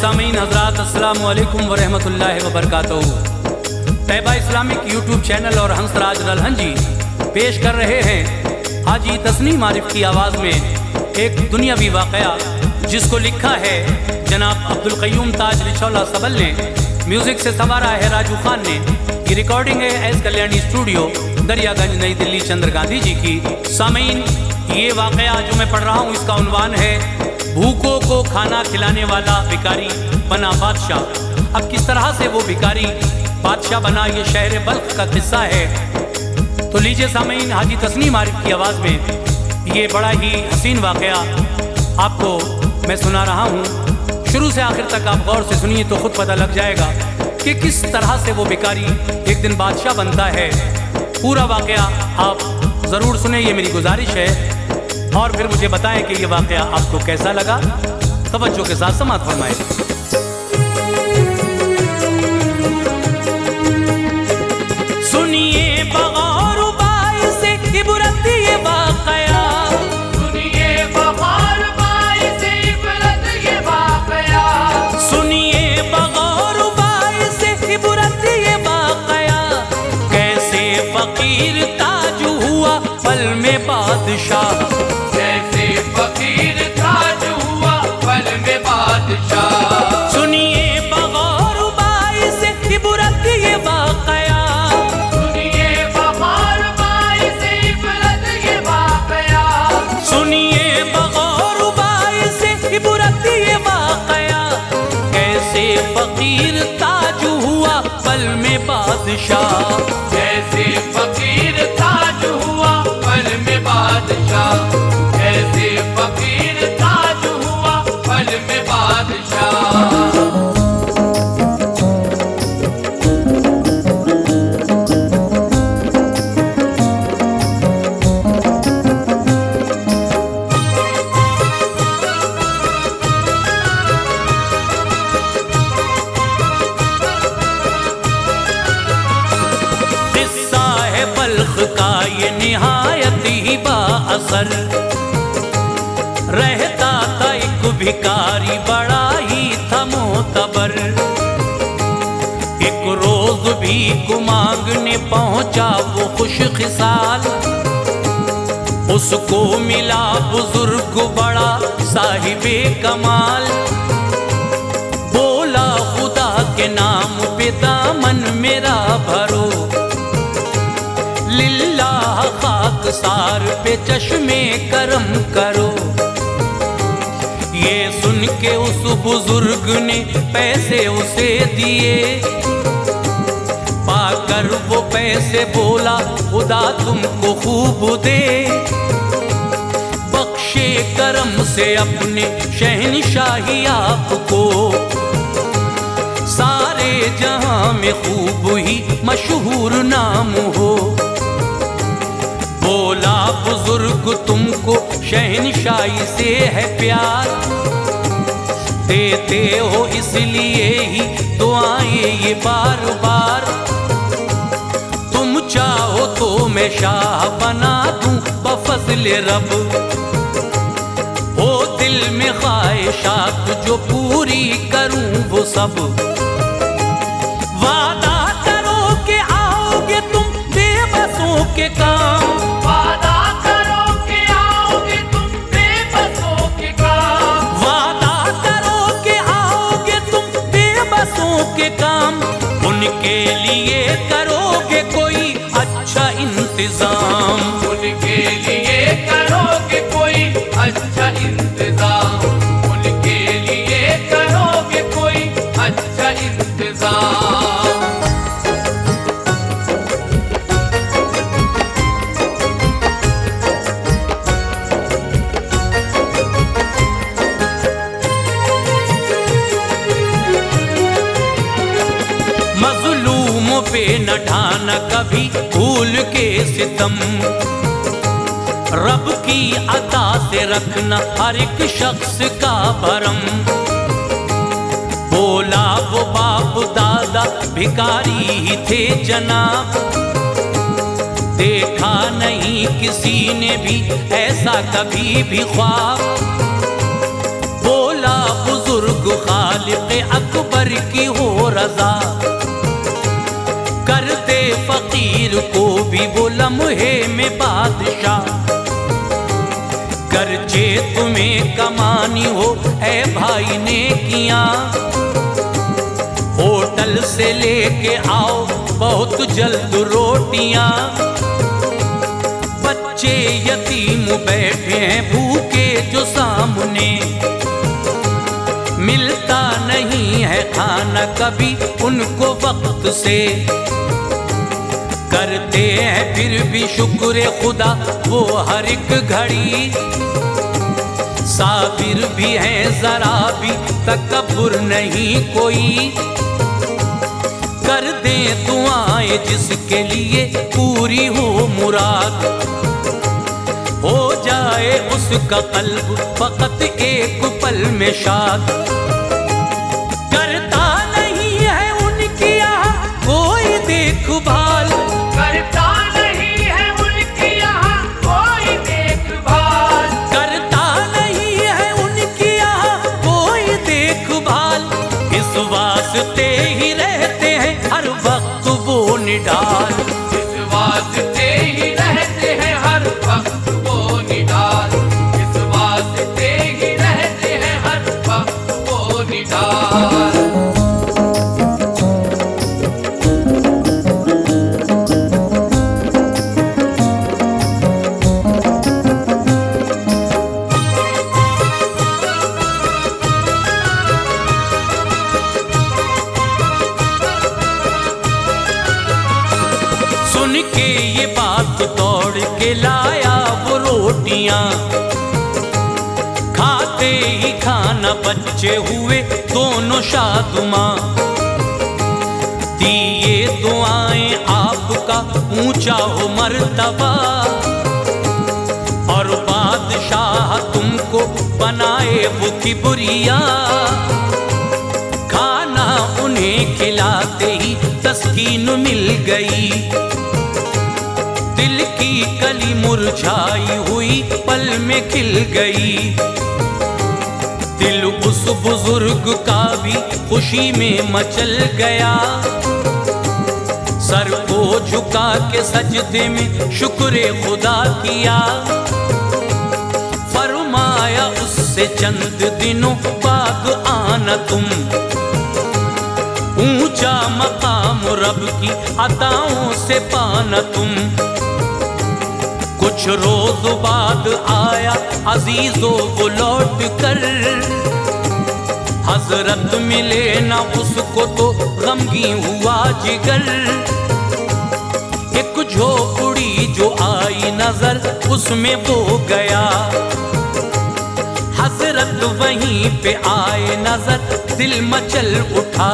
सामीन हजरात, अस्सलामु अलैकुम व रहमतुल्लाहि व बरकातहू। तैयबा इस्लामिक यूट्यूब चैनल और हंसराज रल्हन जी पेश कर रहे हैं हाजी तस्नीम आरिफ की आवाज़ में एक दुनियावी वाक़या, जिसको लिखा है जनाब अब्दुल क़य्यूम ताज रिछौला सबल ने, म्यूज़िक से संवारा है राजू खान ने। ये रिकॉर्डिंग है एस कल्याणी स्टूडियो, दरियागंज, नई दिल्ली, चंद्र गांधी जी की। सामीन, ये वाक़या जो मैं पढ़ रहा हूँ इसका उन्वान है भूखों को खाना खिलाने वाला भिखारी बना बादशाह। अब किस तरह से वो भिखारी बादशाह बना, ये शहर बल्ख का किस्सा है। तो लीजिए सामीन, हाजी तस्नीम आरिफ की आवाज़ में ये बड़ा ही हसीन वाक़या आपको मैं सुना रहा हूँ। शुरू से आखिर तक आप गौर से सुनिए तो खुद पता लग जाएगा कि किस तरह से वो भिखारी एक दिन बादशाह बनता है। पूरा वाक़या आप ज़रूर सुने, ये मेरी गुजारिश है, और फिर मुझे बताएं कि ये वाक़या आपको कैसा लगा। तवज्जो के साथ समाअत फरमाएं। सुनिए बगौर बाई से इबरत ये वाक़या, सुनिए बगौर बाई से इबरत ये वाक़या, सुनिए बगौर बाई से इबरत ये वाक़या। कैसे फ़कीर ताज हुआ पल में बादशाह, जैसे फकीर ताज हुआ पल में बादशाह। सुनिए बगौर बाई से इबरत ये वाक़या, सुनिए बगौर बाई से इबरत ये वाक़या, सुनिए बगौर बाई से इबरत ये वाक़या। कैसे फ़कीर ताज हुआ पल में बादशाह, जैसे फकीर ताज हुआ पल में बादशाह, जैसे फकीर ताज हुआ पल में बादशाह। किस्सा है बल्ख का ये निहायत ही बाअसर। रहता था एक भिखारी बड़ा ही था मोतबर। एक रोज भीख मांगने पहुंचा वो खुश खिसाल। उसको मिला बुजुर्ग बड़ा साहिबे कमाल। बोला खुदा के नाम पे दामन मेरा भरो, लिल्लाह खाकसार पे चश्मे करम करो। ये सुन के उस बुजुर्ग ने पैसे उसे दिए। पाकर वो पैसे बोला खुदा तुमको खूब दे। बख्शे करम से अपने शहनशाही आपको, सारे जहां में खूब ही मशहूर नाम हो। बोला बुजुर्ग तुमको शहनशाही से है प्यार, देते हो इसलिए ही दुआएं ये बार बार। तुम चाहो तो मैं शाह बना दूं बफज़्ल रब। ओ दिल में ख्वाहिशात जो पूरी करूं वो सब। वादा करो कि आओगे तुम बेबसों के काम, वादा करो कि आओगे तुम बेबसों के काम, वादा करो कि आओगे तुम बेबसों के काम। उनके लिए करोगे कोई अच्छा इंतजाम, उनके लिए करोगे कोई अच्छा इंतजाम, उनके लिए करोगे कोई अच्छा इंतजाम। मजलूमों पे न ढाना कभी भूल के सितम। रब की अता से रखना हर एक शख्स का भरम। बोला वो बाप दादा भिखारी ही थे जनाब। देखा नहीं किसी ने भी ऐसा कभी भी ख्वाब। बोला बुजुर्ग खालिक रजा, कर दे फकीर को भी वो लम्हे में बादशाह। करचे तुम्हें कमानी हो ऐ भाई ने किया, होटल से लेके आओ बहुत जल्द रोटियां। बच्चे यतीम बैठे हैं भूखे जो सामने, मिलता नहीं है खाना कभी उनको वक्त से। करते हैं फिर भी शुक्र खुदा वो हर एक घड़ी, साबिर भी हैं जरा भी तकब्बुर नहीं कोई। कर दे दुआएं जिसके लिए पूरी हो मुराद, हो जाए उसका कल्ब फकत एक पल में शाद। करता नहीं है उनकी यहाँ कोई देखभाल, करता नहीं है उनकी यहाँ कोई देखभाल, करता नहीं है उनकी यहाँ कोई देखभाल। इस वास्ते ही रहते हैं हर वक्त वो निडाल, इस वास्ते ही रहते हैं हर वक्त वो निडाल, इस वास्ते ही रहते हैं हर वक्त वो निडाल। सुन के ये बात दौड़ के लाया वो रोटियां, खाते ही खाना बच्चे हुए दोनों शादुमा। दिए दुआएं आपका ऊंचा हो मर्तबा, और बादशाह तुमको बनाए वो किबरिया। खाना उन्हें खिलाते ही तस्कीन मिल गई, दिल की कली मुरझाई हुई पल में खिल गई। दिल उस बुजुर्ग का भी खुशी में मचल गया, सर को झुका के सजदे में शुक्र खुदा किया। फरमाया उससे चंद दिनों बाद आना तुम, ऊंचा मकाम रब की अताओं से पाना तुम। कुछ रोज बाद आया अजीजो वो लौट कर, हजरत मिले ना उसको तो गमगी हुआ जिगर। एक झोपड़ी जो आई नजर उसमें वो गया, हजरत वहीं पे आए नजर दिल मचल उठा।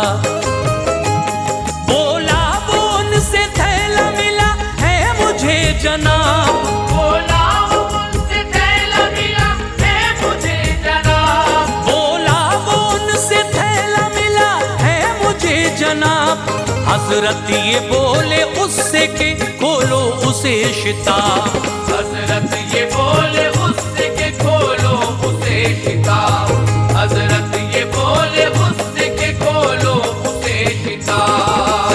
बोला वो उनसे थैला मिला है मुझे जनाब, बोला वो उनसे थैला मिला है मुझे जनाब, बोला वो उनसे थैला मिला है मुझे जनाब। हजरत ये बोले उससे के खोलो उसे शिताब, हजरत ये बोले उससे के खोलो उसे शिताब, हजरत ये बोले उससे के खोलो उसे शिताब।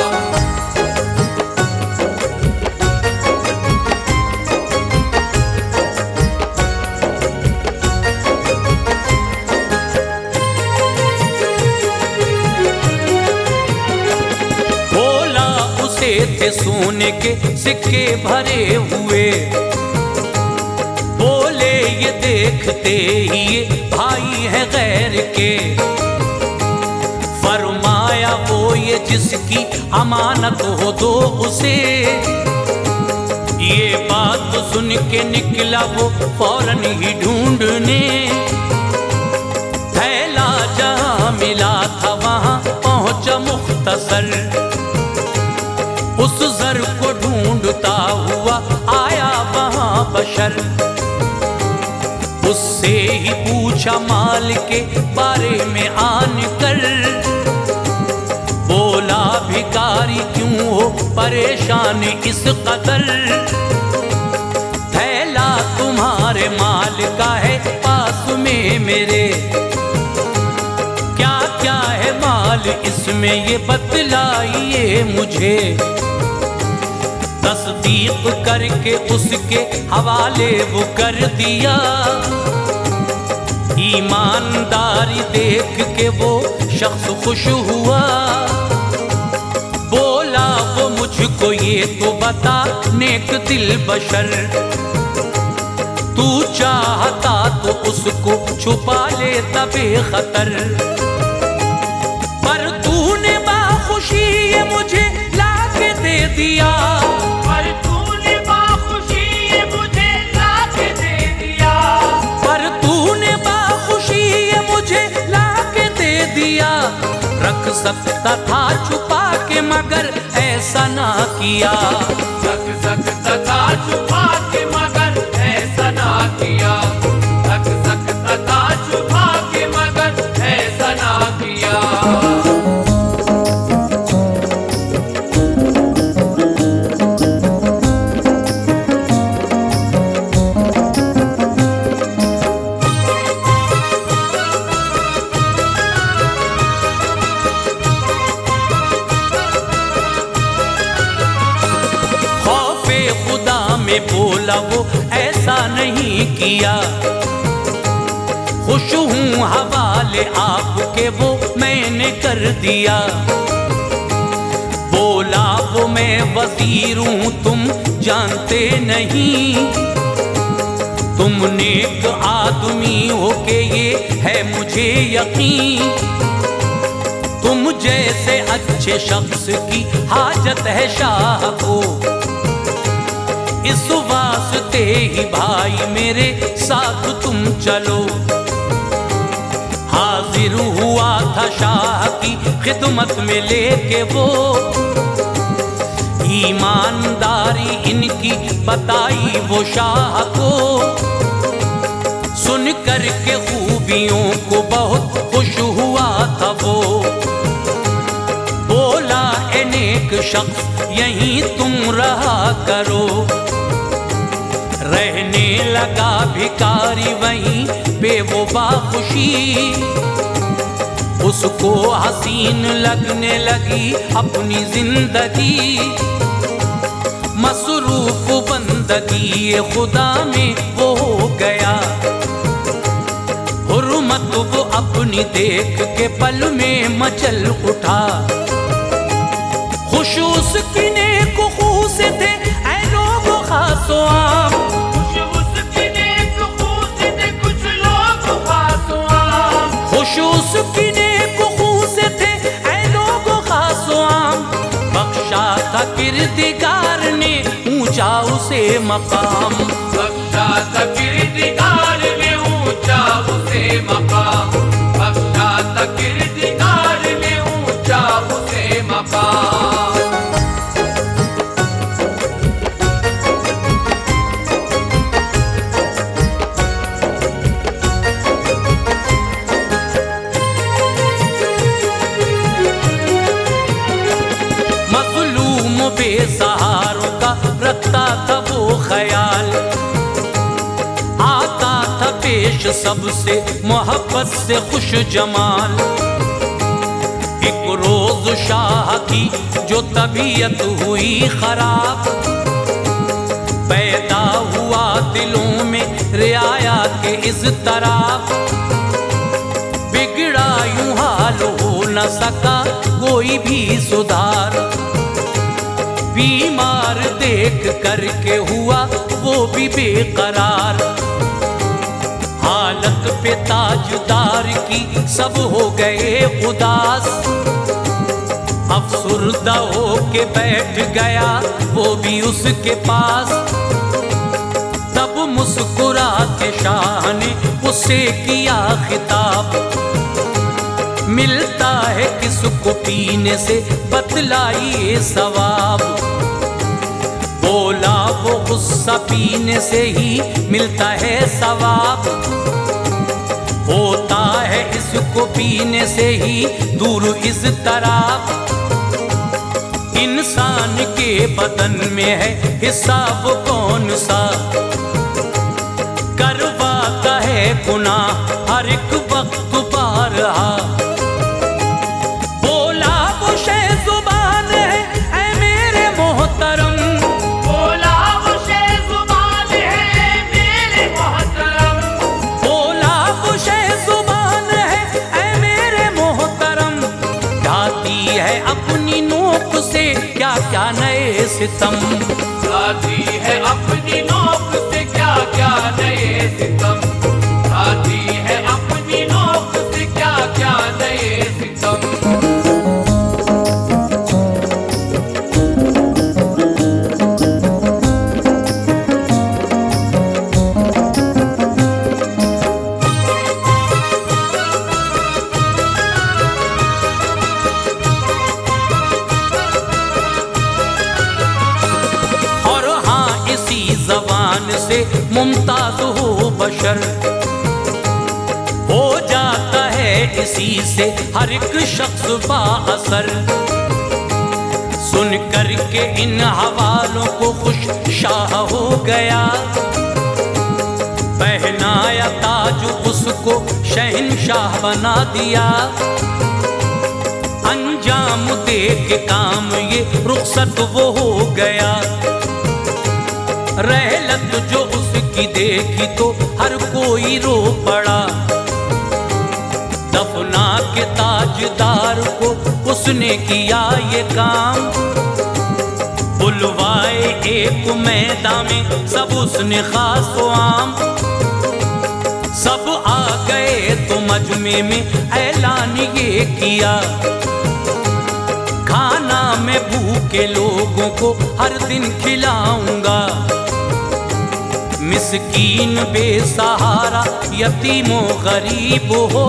बोला उसे थे सोने के सिक्के भरे हुए, बोले ये देखते ही ये भाई है गैर के। फरमाया वो ये जिसकी अमानत हो दो उसे। ये बात सुन के निकला वो फौरन ही ढूंढने, थैला जहां मिला था वहां पहुंचा मुख्तसर। उस जर को ढूंढता हुआ आया वहां बशर, उससे ही पूछा माल के बारे में आन कर। बोला भिखारी क्यों हो परेशान इस कदर, थैला तुम्हारे माल का है पास में मेरे। क्या क्या है माल हाल इसमें ये बतलाइए मुझे, तस्दीक करके उसके हवाले वो कर दिया। ईमानदारी देख के वो शख्स खुश हुआ, बोला वो मुझको ये तो बता नेक दिल बशर, तू चाहता तो उसको छुपा लेता बेखतर, पर तूने बाखुशी ये मुझे लाके दे दिया, पर तूने बाखुशी ये मुझे लाके दे दिया, पर तूने बाखुशी ये मुझे लाके दे दिया। रख सकता था छुपा के मगर ऐसा ना किया, रख सकता था छुपा के मगर ऐसा ना किया, रख सकता था छुपा के मगर ऐसा ना किया। बोला वो ऐसा नहीं किया, खुश हूँ हवाले आपके वो मैंने कर दिया। बोला वो मैं वजीर हूँ तुम जानते नहीं, तुम नेक आदमी हो के ये है मुझे यकीन, तुम जैसे अच्छे शख्स की हाजत है शाह को, इस वास्ते ही भाई मेरे साथ तुम चलो। हाजिर हुआ था शाह की खिदमत में लेके वो, ईमानदारी इनकी बताई वो शाह को, सुन कर के खूबियों को बहुत खुश हुआ था वो, बोला ए नेक शख्स यहीं तुम रहा करो। रहने लगा भिखारी वहीं पे वो बाखुशी, उसको हसीन लगने लगी अपनी जिंदगी, मसरूफ बंदगी खुदा में वो हो गया, हुर्मत वो अपनी देख के पल में मचल उठा। खुश उसकी नेक खू से थे ऐ लोग खासो आम, खुश उसकी नेक खू से थे कुछ लोग खासो आम, खुश उसकी नेक खू से थे ऐ लोग खासो आम, बख्शा था किरदिगार ने ऊंचा उसे मकाम, बख्शा था किरदिगार ने ऊंचा उसे मकाम, बख्शा था किरदिगार ने ऊंचा उसे मकाम। बेसहारों का रखता था वो ख्याल, आता था पेश सबसे मोहब्बत से खुश जमाल। एक रोज शाह की जो तबीयत हुई खराब, पैदा हुआ दिलों में रियाया के इज़्तिराब, बिगड़ा यूं हाल हो न सका कोई भी सुधार, बीमार देख करके हुआ वो भी बेकरार, हालत पे ताजदार की सब हो गए उदास, अफसुर्दा हो के बैठ गया वो भी उसके पास, तब मुस्कुरा के शाह ने उससे किया खिताब, मिलता है किसको पीने से बतलाइए सवाब, बोला वो गुस्सा पीने से ही मिलता है सवाब, होता है इसको पीने से ही दूर इज़्तिराब, इंसान के बदन में है हिस्सा वो कौन सा, करवाता है गुनाह हर एक वक्त बारहा, वो सितम। साधी है अपनी नोक से क्या क्या नए सितम, साधी है अपनी नोक से क्या क्या नए सितम। से मुमताज हो बशर, हो जाता है इसी से हर एक शख्स बाअसर। सुन कर के इन हवालों को खुश शाह हो गया, पहनाया ताज उसको शहंशाह बना दिया। अंजाम दे के काम ये रुखसत वो हो गया, रहलत जो उसकी देखी तो हर कोई रो पड़ा। दफना के ताजदार को उसने किया ये काम, बुलवाए एक मैदान में सब उसने खास व आम। सब आ गए तो मजमे में ऐलान ये किया, खाना मैं भूखे लोगों को हर दिन खिलाऊंगा। मिस्कीन बेसहारा यतीमो गरीब हो,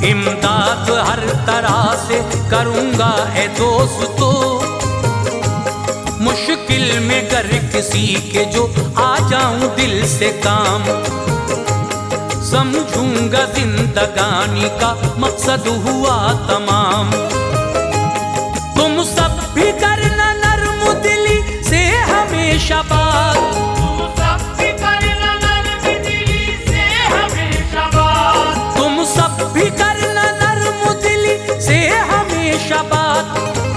इमदाद हर तरह से करूंगा है दोस्तों। मुश्किल में कर किसी के जो आ जाऊं दिल से काम, समझूंगा जिंदगानी का मकसद हुआ तमाम। तुम सब भी करना नर्म दिली से हमेशा बात, तुम सब भी करना नर्म दिली से हमेशा बात, तुम सब भी करना नर्म दिली से हमेशा बात।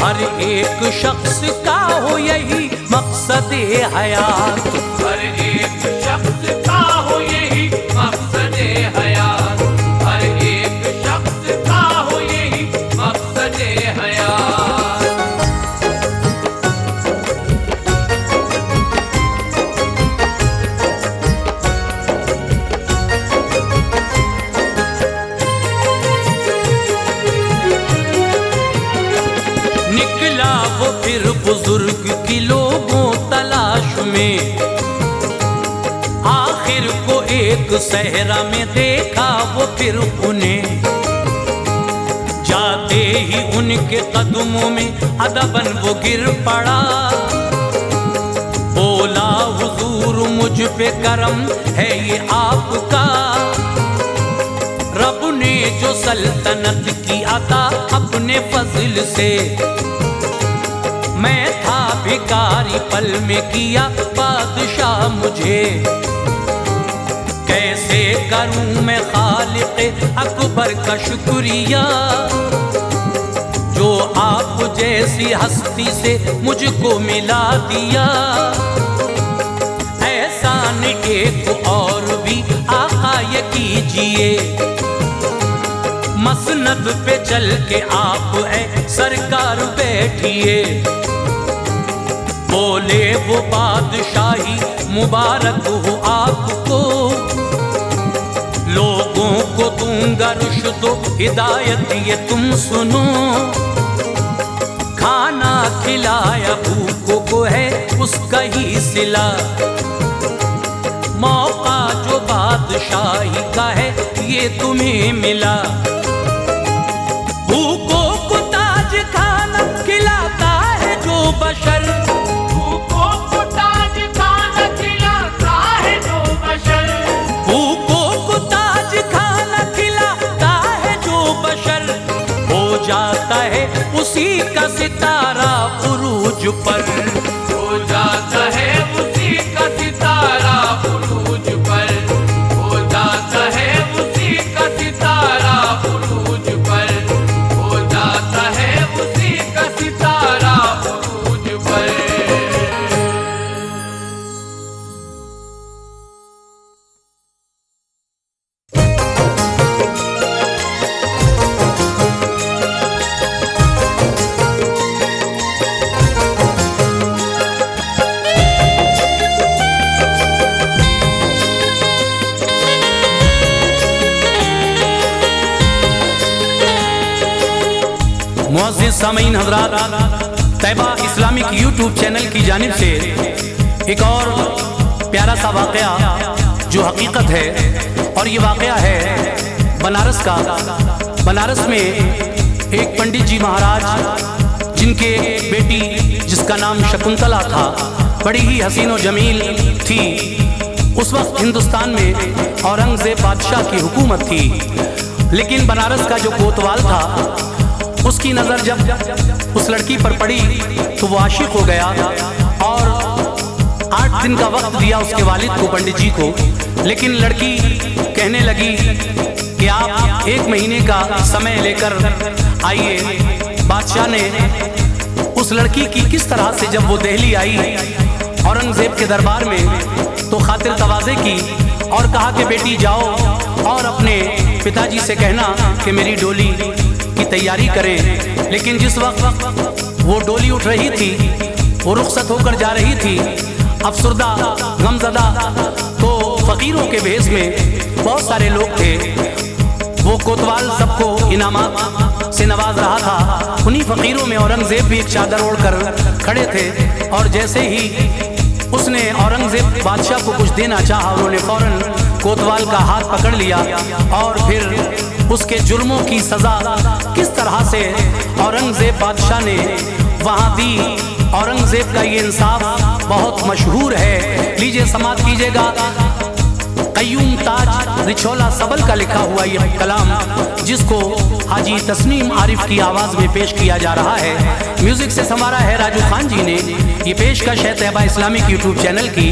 हर एक शख्स का हो यही मकसद हयात, हर एक शख्स का हो यही मकसद हयात, हर एक शख्स का हो यही मकसद हयात। निकला वो फिर बुजुर्ग की लोगों तलाश में, आखिर को एक सहरा में देखा वो फिर उन्हें। जाते ही उनके कदमों में अदबन वो गिर पड़ा, बोला हुजूर मुझ पे करम है ये आपका। रब ने जो सल्तनत की अता अपने फजल से, मैं था भिखारी पल में किया बादशाह मुझे। कैसे करूं मैं खालिक अकबर का शुक्रिया, जो आप जैसी हस्ती से मुझको मिला दिया। एहसान एक और भी आका ये कीजिए, मसनद पे चल के आप है सरकार बैठिए। बोले वो बादशाही मुबारक हो आपको, लोगों को दूंगा रुश्द हिदायत ये तुम सुनो। खाना खिलाया भूखों को है उसका ही सिला, मौका जो बादशाही का है ये तुम्हें मिला। भूखों को ताज खाना खिलाता है जो बशर, भूखों को ताज खाना खिलाता है जो बशर, भूखों को ताज खाना खिलाता है जो बशर। हो जाता है उसी का सितारा उरूज पर, हो जाता है उसी का सितारा उरूज पर, हो जाता है उसी का सितारा उरूज पर, हो जाता है उसी का सितारा उरूज पर। मुअज़्ज़िज़ सामीन हज़रात, तैयबा इस्लामिक यूट्यूब चैनल की जानिब से एक और प्यारा सा वाक़या जो हकीकत है, और ये वाक़या है बनारस का। बनारस में एक पंडित जी महाराज जिनके बेटी जिसका नाम शकुंतला था, बड़ी ही हसीन और जमील थी। उस वक्त हिंदुस्तान में औरंगज़ेब बादशाह की हुकूमत थी, लेकिन बनारस का जो कोतवाल था उसकी नज़र जब उस लड़की पर पड़ी तो वो आशिक हो गया और 8 दिन का वक्त दिया उसके वालिद को, पंडित जी को। लेकिन लड़की कहने लगी कि आप 1 महीने का समय लेकर आइए। बादशाह ने उस लड़की की किस तरह से जब वो दिल्ली आई औरंगज़ेब के दरबार में, तो खातिर तवाज़े की और कहा कि बेटी जाओ और अपने पिताजी से कहना कि मेरी डोली की तैयारी करें। लेकिन जिस वक्त वो डोली उठ रही थी, वो रुखसत होकर जा रही थी, अफसरदा गमज़दा, तो फ़कीरों के भेष में बहुत सारे लोग थे। वो कोतवाल सबको इनामात से नवाज रहा था। उन्हीं फ़कीरों में औरंगज़ेब भी एक चादर ओढ़कर खड़े थे, और जैसे ही उसने औरंगज़ेब बादशाह को कुछ देना चाहा, उन्होंने फ़ौरन कोतवाल का हाथ पकड़ लिया और फिर उसके जुर्मों की सज़ा किस तरह से औरंगज़ेब बादशाह ने वहाँ दी। औरंगज़ेब का ये इंसाफ बहुत मशहूर है। लीजिए समाअत कीजिएगा, क़य्यूम ताज रिछोला सबल का लिखा हुआ ये कलाम, जिसको हाजी तस्नीम आरिफ की आवाज़ में पेश किया जा रहा है। म्यूज़िक से संवारा है राजू खान जी ने। ये पेशकश है तैयबा इस्लामिक यूट्यूब चैनल की,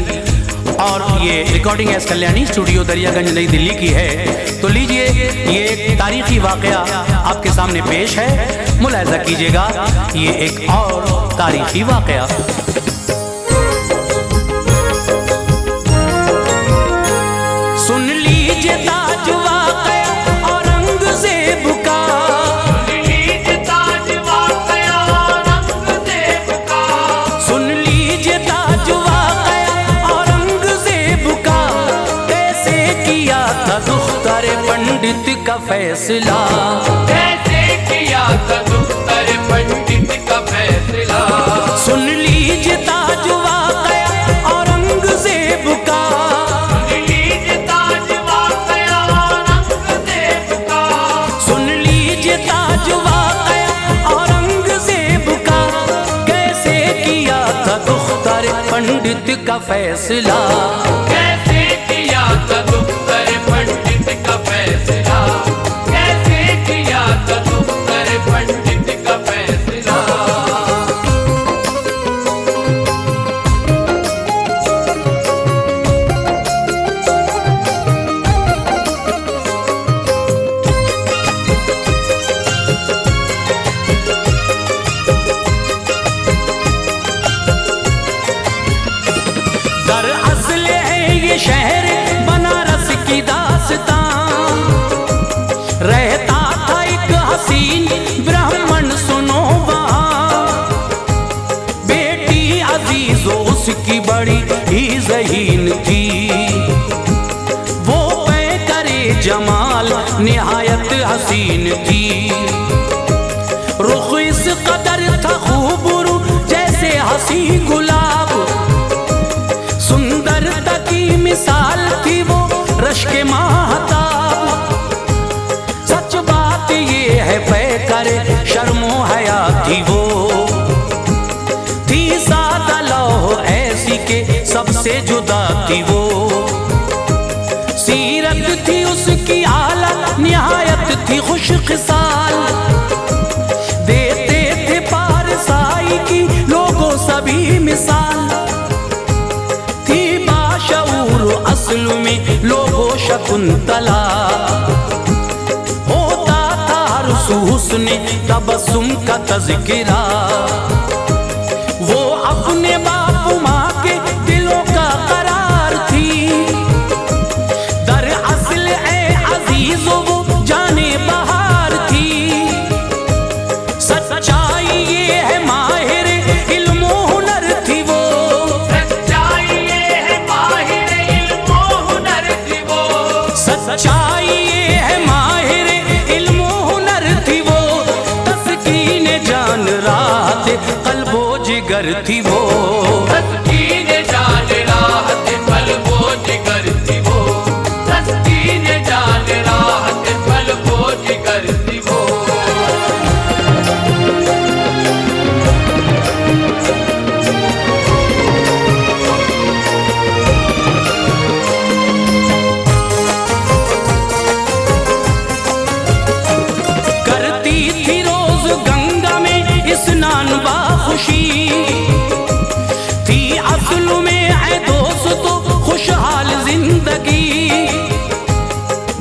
और ये recording S Kalyani studio Daryaganj Nai Delhi की है। तो लीजिए, ये एक तारीख़ी वाक़या आपके सामने पेश है, मुलाहिज़ा कीजिएगा। ये एक और तारीख़ी वाक़या। सुन लीजिए ताज वाक़या औरंगज़ेब का, सुन लीजिए ताज वाक़या औरंगज़ेब का, सुन लीजिए ताज वाक़या औरंगज़ेब का, कैसे किया था दुख्तर पंडित का फैसला, कैसे किया था दुख्तर पंडित का फैसला। सुन लीजिए ताज वाक़या औरंगज़ेब का, सुन लीजिए ताज वाक़या औरंगज़ेब का, सुन लीजिए ताज वाक़या औरंगज़ेब का, कैसे किया था दुख्तर पंडित का फैसला, कैसे किया था दुख्तर पंडित का फैसला, कैसे किया था दुख्तर पंडित का फैसला। दरअसल है ये शहर बनारस की दास्तां, रहता था एक हसीन ब्राह्मण सुनो वहाँ, बेटी अजीज उसकी बड़ी ही ज़हीन थी, वो पैकरे जमाल निहायत हसीन थी, रुख इस कदर था खूबरू जैसे हसी गुलाब, सुंदरता की मिसाल थी वो रश्क माहताब। सच बात ये है पैकरे शर्मो हया थी वो, थी सादा लौह ऐसी के सबसे जुदा थी वो, सीरत थी उसकी आला निहायत थी खुश खिसाल, देते थे पारसाई की लोगों सभी मिसाल, असल में लोगो शकुंतला, होता था हर हुस्न तबस्सुम का तज़किरा, वो अपने बाप माँ के दिलों का करार थी, दरअसल ए अजीज वो जाने बहार थी, सच्चाई ये है माहिर इल्म हुनर थी वो, सच्चाई ये है माहिर इल्म हुनर थी वो, तस्कीन जिगर थी वो। तस्कीन जान राहत पल वो जिगर थी वो, तस्कीन जान राहत पल वो जिगर थी वो। करती थी रोज गंगा में स्नान बाखुशी, थी असल में है दोस्तों खुशहाल जिंदगी।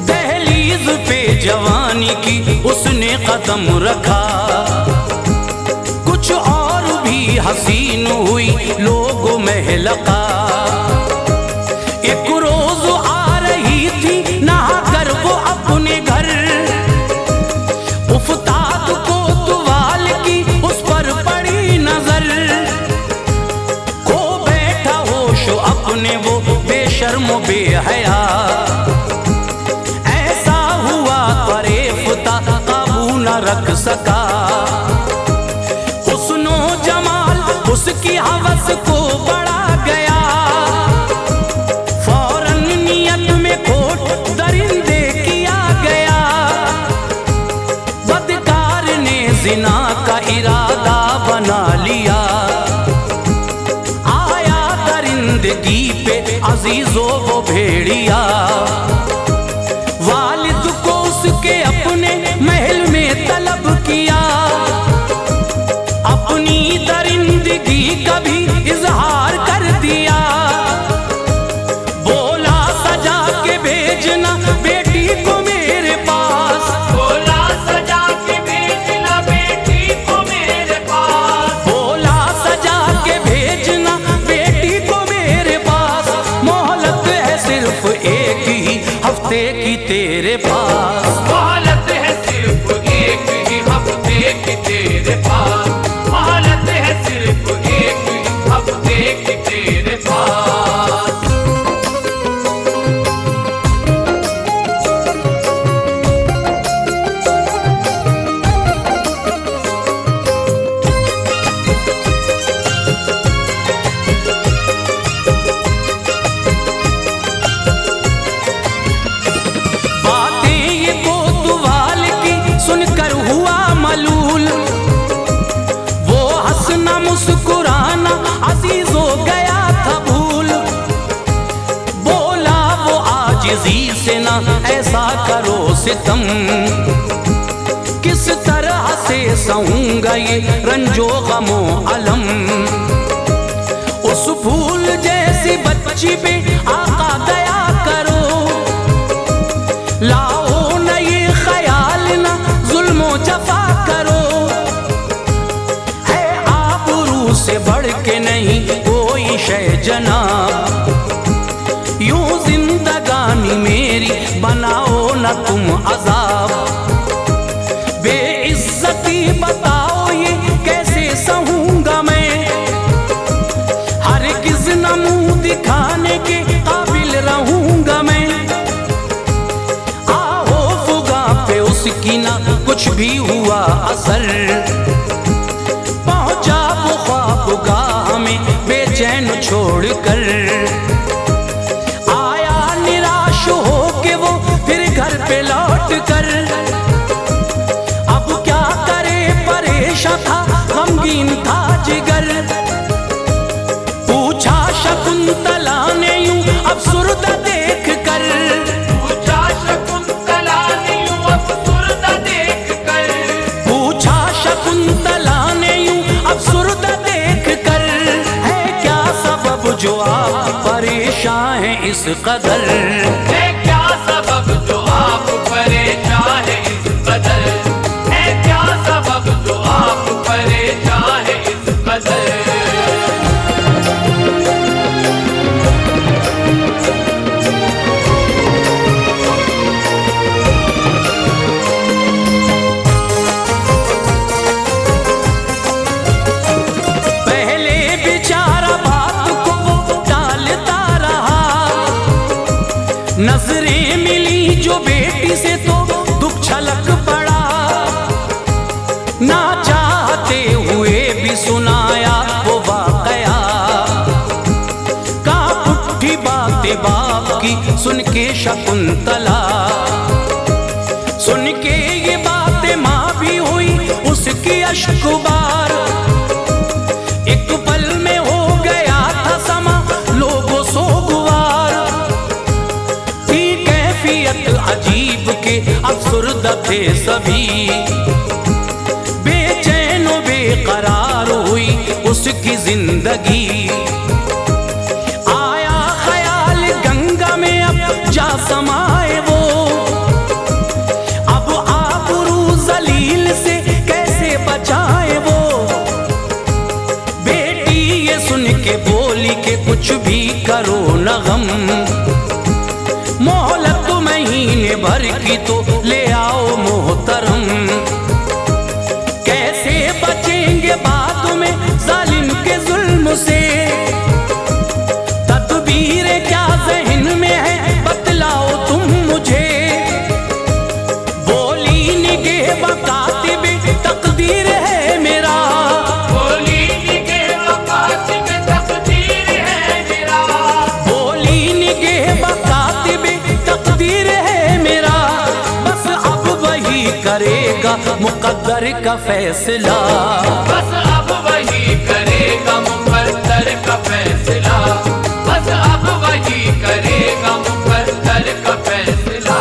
दहलीज पे जवानी की उसने कदम रखा, कुछ और भी हसीन हुई लोगों में लगा। एक रोज आ रही थी नहा कर वो अपने घर, उफ्ताद को तुवाल की उस पर पड़ी नजर। खो बैठा होश अपने वो बेशर्म बेहया, ऐसा हुआ फरेफ्ता काबू न रख सका। हुस्नो जमाल उसकी हवस को बढ़ा गया, फौरन नियत में खोट दरिंदे किया गया। बदकार ने जिना का इरादा बना लिया, आया दरिंदगी पे अजीजों वो भेड़िया। वालिद को उसके अपने महल में तलब किया, अपनी दरिंदगी का भी इजहार कर दिया। बोला सजा के भेजना बेटी को मेरे पास, बोला सजा के भेजना बेटी को मेरे पास, बोला सजा के भेजना बेटी को मेरे पास। मोहलत है सिर्फ एक ही हफ्ते की तेरे पास, मोहलत है सिर्फ एक ही हफ्ते की तेरे पास, मोहलत है सिर्फ एक ही हफ्ते की तेरे पास। बातें ये कोतवाल की सुनकर हुआ मलूल। वो हंसना मुस्कुराना अजीज हो गया था भूल। बोला वो आजिज़ी से ना ऐसा करो सितम, किस तरह से सहूंगा ये रंजो गमो अलम। उस फूल जैसी बच्ची पे आका दया करो, लाओ न ये ख्याल न जुल्मो जफा करो। है आबरू से बढ़ के नहीं कोई शय जनाब, यूं जिंदगानी मेरी बनाओ न तुम अजाब। बेइज्जती बताओ ये कैसे सहूंगा मैं, हरगिज़ न मुंह दिखाने के काबिल रहूंगा मैं। आओ फुगा पे उसकी ना कुछ भी हुआ असर, पहुंचा वो ख्वाबगाह में बेचैन छोड़कर। आया निराश हो के वो फिर घर पे लौट कर, अब क्या करे परेशान था गमगीन था जिगर। पूछा शकुंतला ने यूं अफसुर्दा देख कर, पूछा शकुंतला ने यूं अफसुर्दा देख कर, पूछा शकुंतला ने यूं अफसुर्दा देख कर। है क्या सबब जो आप परेशान हैं इस कदर, है क्या सबब जो आप परेशान हैं इस कदर, है क्या सबब जो आप परेशान हैं इस कदर। पहले बेचारा बात को वो टालता रहा, नजरें मिली जो बेटी से तो दुख छलक पड़ा। ना चाहते हुए भी सुनाया वो बात सुन के शकुंतला, सुन के ये बातें माँ भी हुई उसकी अश्कुबार। एक पल में हो गया था समा लोगों सोगवार, थी कैफियत अजीब के अफसुर्दा थे सभी, बेचैन व बेकरार हुई उसकी जिंदगी। आया ख्याल गंगा में अब जा समाए वो, अब आबरू जलील से कैसे बचाए वो। बेटी ये सुन के बोली के कुछ भी करो न गम, मोहलत महीने भर की तो ले आओ मोहतरम। कैसे बचेंगे बाद में जालिम के जुल्म से, तदबीर क्या ज़हन में है बतलाओ तुम मुझे। बोली निगह बकातिब तकदीर है मेरा, बोली निगह बकातिब तकदीर है मेरा, बोली निगह बकातिब तकदीर है मेरा। बस अब वही करेगा मुकद्दर का फैसला, बस अब वही करेगा मुकद्दर का फैसला, बस अब वही करेगा मुकद्दर का फैसला।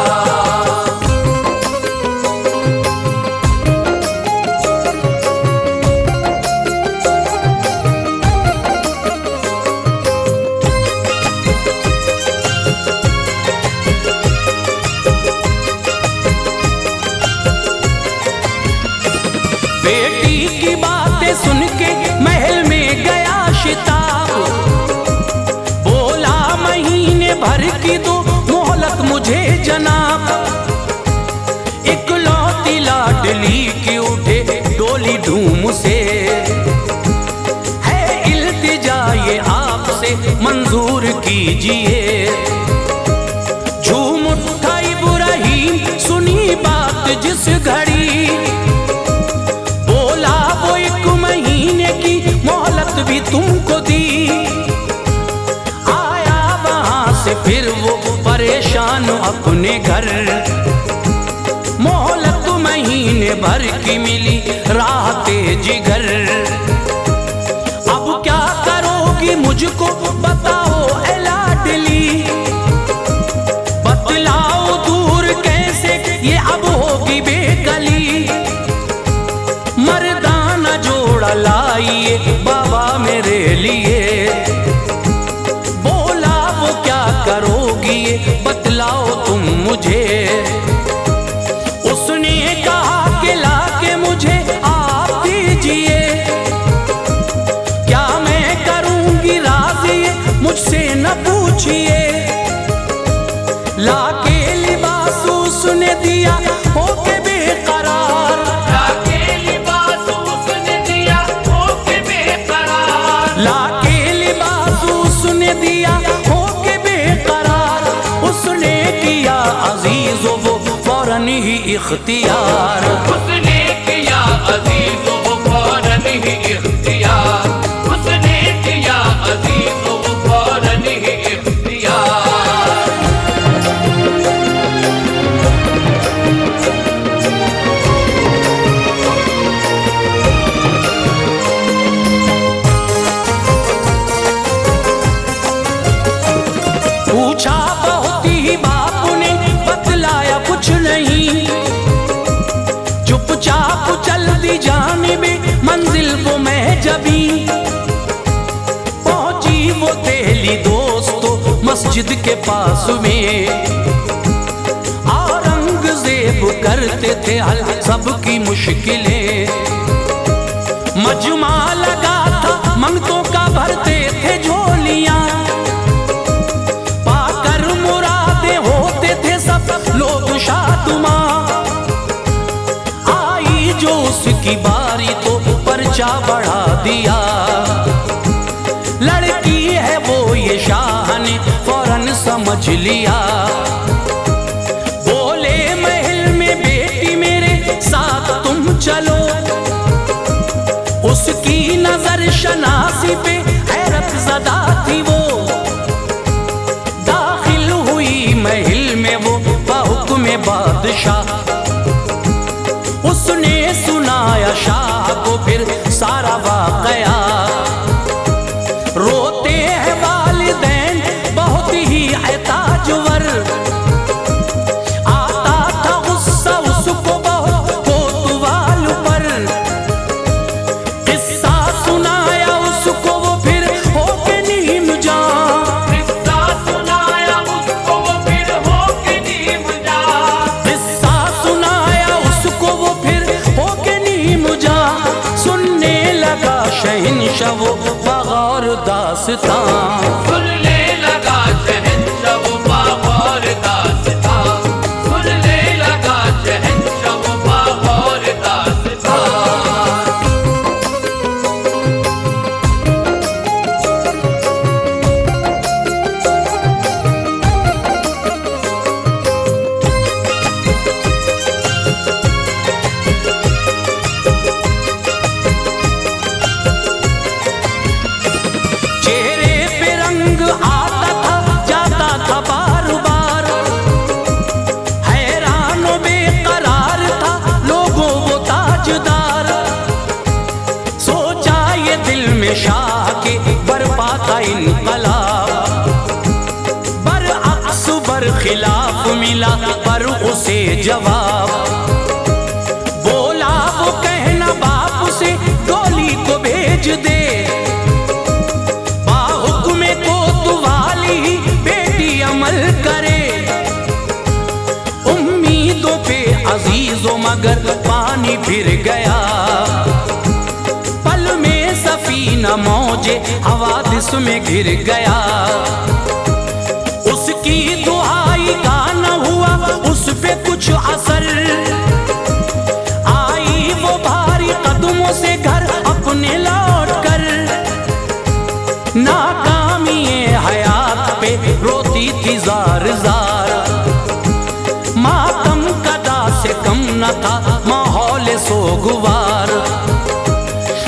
बेटी की बातें सुन के महल में गया शिताब, बोला महीने भर की दो मोहलत मुझे जनाब। इकलौती लाडली की उठे डोली धूम से, है इल्तिजा ये आपसे मंजूर कीजिए। झूम उठा इब्राहीम सुनी बात जिस घड़ी, बोला वो 1 महीने की मोहलत भी तुमको दी। आया वहां से फिर वो परेशान अपने घर, मोहलत महीने भर की मिली राहते जिगर। अब क्या करोगी मुझको बताओ ए लाडली, बतलाओ दूर कैसे ये अब होगी बेकली। मर्दाना जोड़ा लाइए बाबा मेरे लिए, बोला वो क्या करोगी ये बतलाओ तुम मुझे। उसने कहा कि लाके मुझे आप दीजिए, क्या मैं करूंगी राजी मुझसे न पूछिए। लाके लिबास उसने दिया होके बेकरार, लाके लिबास उसने दिया होके बेकरार, लाके लिबास उसने दिया होके बेकरार। उसने किया अजीज वो फौरन ही इख्तियार, उसने किया अजीज वो फौरन ही इख्तियार, उसने किया अजीज वो फौरन ही इख्तियार। पूछा बहुत ही बाप ने बतलाया कुछ नहीं, चुपचाप चल दी जानिबे मंजिल वो महजबी। पहुंची वो दहली दोस्तों मस्जिद के पास में, औरंगजेब करते थे हल सबकी मुश्किलें। मजमा लगा था मंगतों का भरते थे झोलियां, पाकर मुरादे होते थे सब लोग शादुमा। आई जो उसकी बारी तो पर्चा बढ़ा दिया, लड़की है वो ये शाह ने फौरन समझ लिया। बोले महल में बेटी मेरे साथ तुम चलो, उसकी नजर शनासी पे हैरत ज़दा थी वो। दाखिल हुई बादशाह। उसने सुनाया शाह को फिर सारा वाकया। रोते हैं वालिदैन बहुत ही एताजवर, आता था गुस्सा उसको बहुत कोतवाल पर। किस्सा सुनाया उसको वो फिर होके नीम जान, किस्सा सुनाया उसको वो फिर होके नीम जान, किस्सा सुनाया उसको वो फिर होके नीम जान। सुनने लगा शहंशाह वो बगौर दास्तां, सुनने लगा शहंशाह वो बगौर दास्तां, सुनने लगा शहंशाह वो बगौर दास्तां। चेहरे पे रंग आता था जाता था बार बार, हैरान व बेकरार था लोगों वो ताजदार। सोचा ये दिल में शाह के बर्पा का इनकलाब, बरअक्स बरखिलाफ मिला पर उसे जवाब। बोला वो कहना बाप से डोली को भेज दे, अमल करे। उम्मीदों पे अजीजों मगर पानी फिर गया, पल में सफीना मौजे हवादिस में घिर गया। उसकी दुआई का न हुआ उस पे कुछ असर, आई वो भारी कदमों से घर अपने लौट कर। नाकामी हयात पे रोती थी जार जार, मातम कदा से कम न था माहौल सोगवार।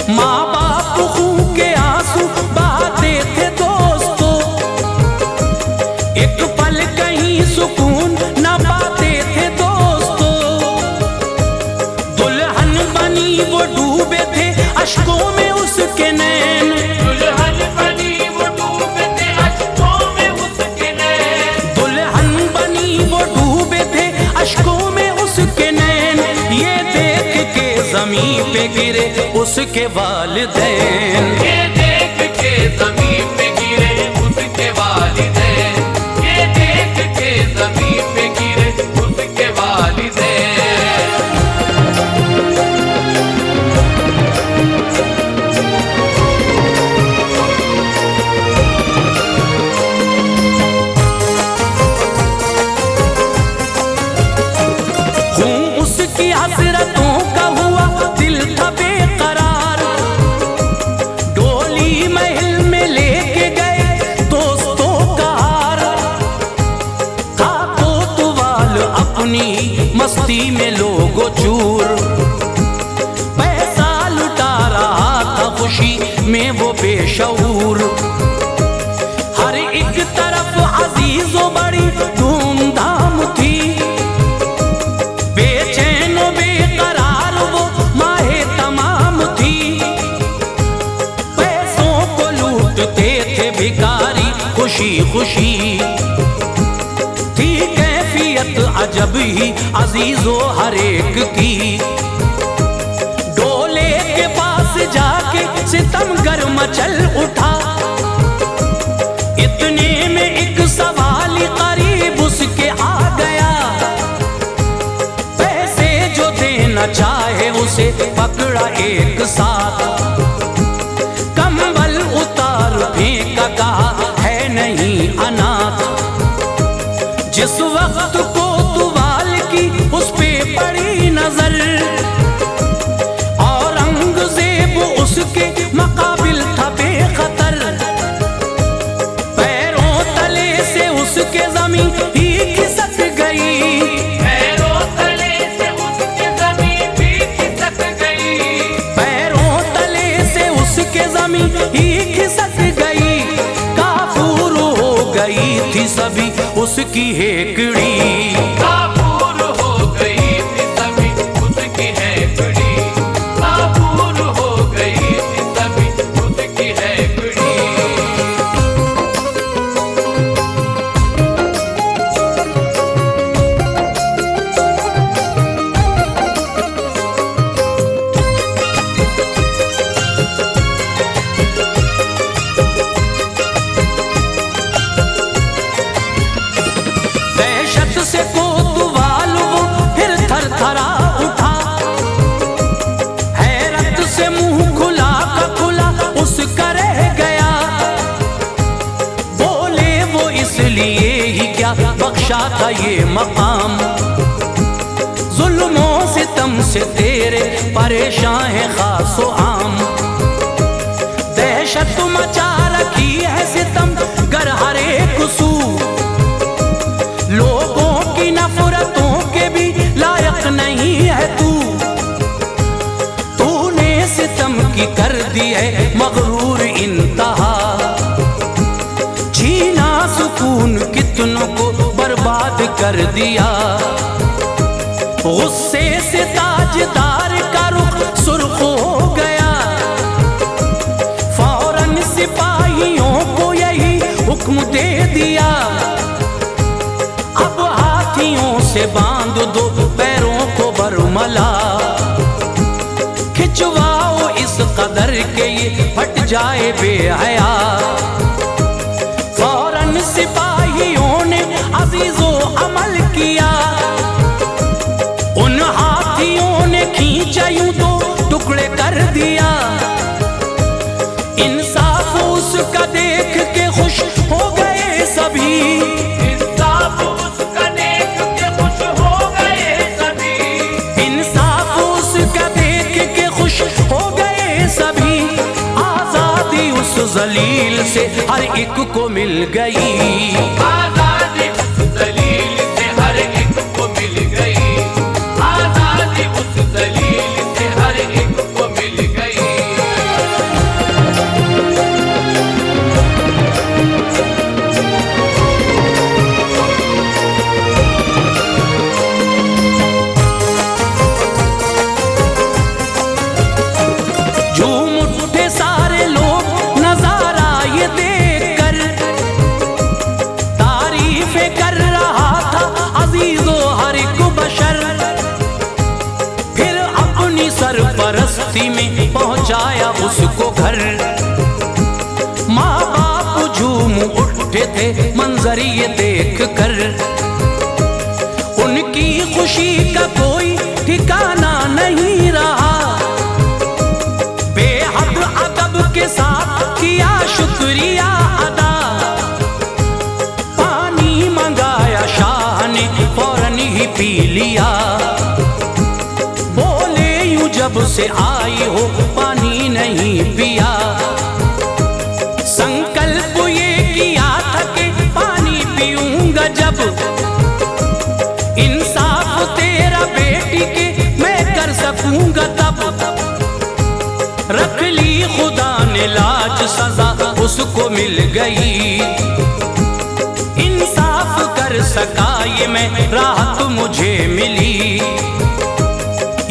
माँ बाप खून के आंसू बहाते थे दोस्तों, एक पल कहीं सुकून न पाते थे दोस्तों। दुल्हन बनी वो डूबे थे अश्कों में उसके नैन, दुल्हन बनी वो डूबे थे अश्कों में उसके नैन, दुल्हन बनी वो डूबे थे अश्कों में उसके नैन। ये देख के ज़मीन पे गिरे उसके वालिदैन, ये देख के ज़मीन पे गिरे उसके वालिदैन, ये देख के ज़मीन पे गिरे उसके वालिदैन। उसकी हसरतों का हुआ दिल था बेकरार। डोली महल में लेके गए दोस्तों का हार, था कोतवाल अपनी मस्ती में लोगो चूर। पैसा लुटा रहा था खुशी में वो बेशऊर। हर एक तरफ अजीजों बड़ी धूमधाम थी, भिखारी खुशी खुशी थी कैफियत अजब ही अजीजों हर एक की। डोले के पास जाके सितमगर मचल उठा, इतने में एक सवाली करीब उसके आ गया। पैसे जो देना चाहे उसे पकड़ा एक साथ, कंबल उतार फेंका कहा है नहीं अनाथ। जिस वक्त कोतवाल की उस पे पड़ी नजर, औरंगजेब उसके मुकाबिल था बेखतर। पैरों तले से उसके जमीन ही खिसक गई, पैरों तले से उसके जमीन भी खिसक गई, पैरों तले से उसके जमीन ही खिसक गई। काफूर हो गई थी सभी उसकी हेकड़ी, बख्शा था ये मकाम। जुल्मों सितम से तेरे परेशान है खासो आम। दहशत मचा रखी है सितम गर हर एक सू। लोगों की नफरतों के भी लायक नहीं है तू। तूने सितम की कर दी है मगरूर इंतहा। छीना सुकून कितनों को बर्बाद कर दिया। गुस्से से ताजदार का रुख सुर्ख हो गया। फौरन सिपाहियों को यही हुक्म दे दिया। अब हाथियों से बांध दो पैरों को बरमला। खिंचवाओ इस कदर के ये फट जाए बेहया। फौरन सिपाहियों ने अजीजो अमल किया। उन हाथियों ने खींचा यूं तो टुकड़े कर दिया। इंसाफ उसका देख के खुश हो गए सभी। इंसाफ उसका देख के खुश हो गए सभी। इंसाफ उसका देख के खुश हो गए सभी। आजादी उस जलील से हर एक को मिल गई। आजादी उस जलील से हर एक को मिल गई। आजादी उस जलील से हर एक को मिल गई। झूम उठे सारे लोग नजारा ये देखकर। तारीफें कर रहा था अजीजो हर एक बशर। फिर अपनी सरपरस्ती में पहुंचाया उसको घर। माँ बाप झूम उठे थे मंजर ये देख कर। उनकी खुशी का कोई ठिकाना नहीं रहा। बेहद अदब के साथ किया शुक्रिया अदा। पानी मंगाया शाह ने फौरन ही पी लिया। बोले यूं जब से आई हो पानी नहीं पिया। संकल्प ये किया था कि पानी पीऊंगा जब। इंसाफ तेरा बेटी के मैं कर सकूंगा तब। रख ली खुदा ने लाज सजा उसको मिल गई। इंसाफ कर सका ये मैं राहत मुझे मिली।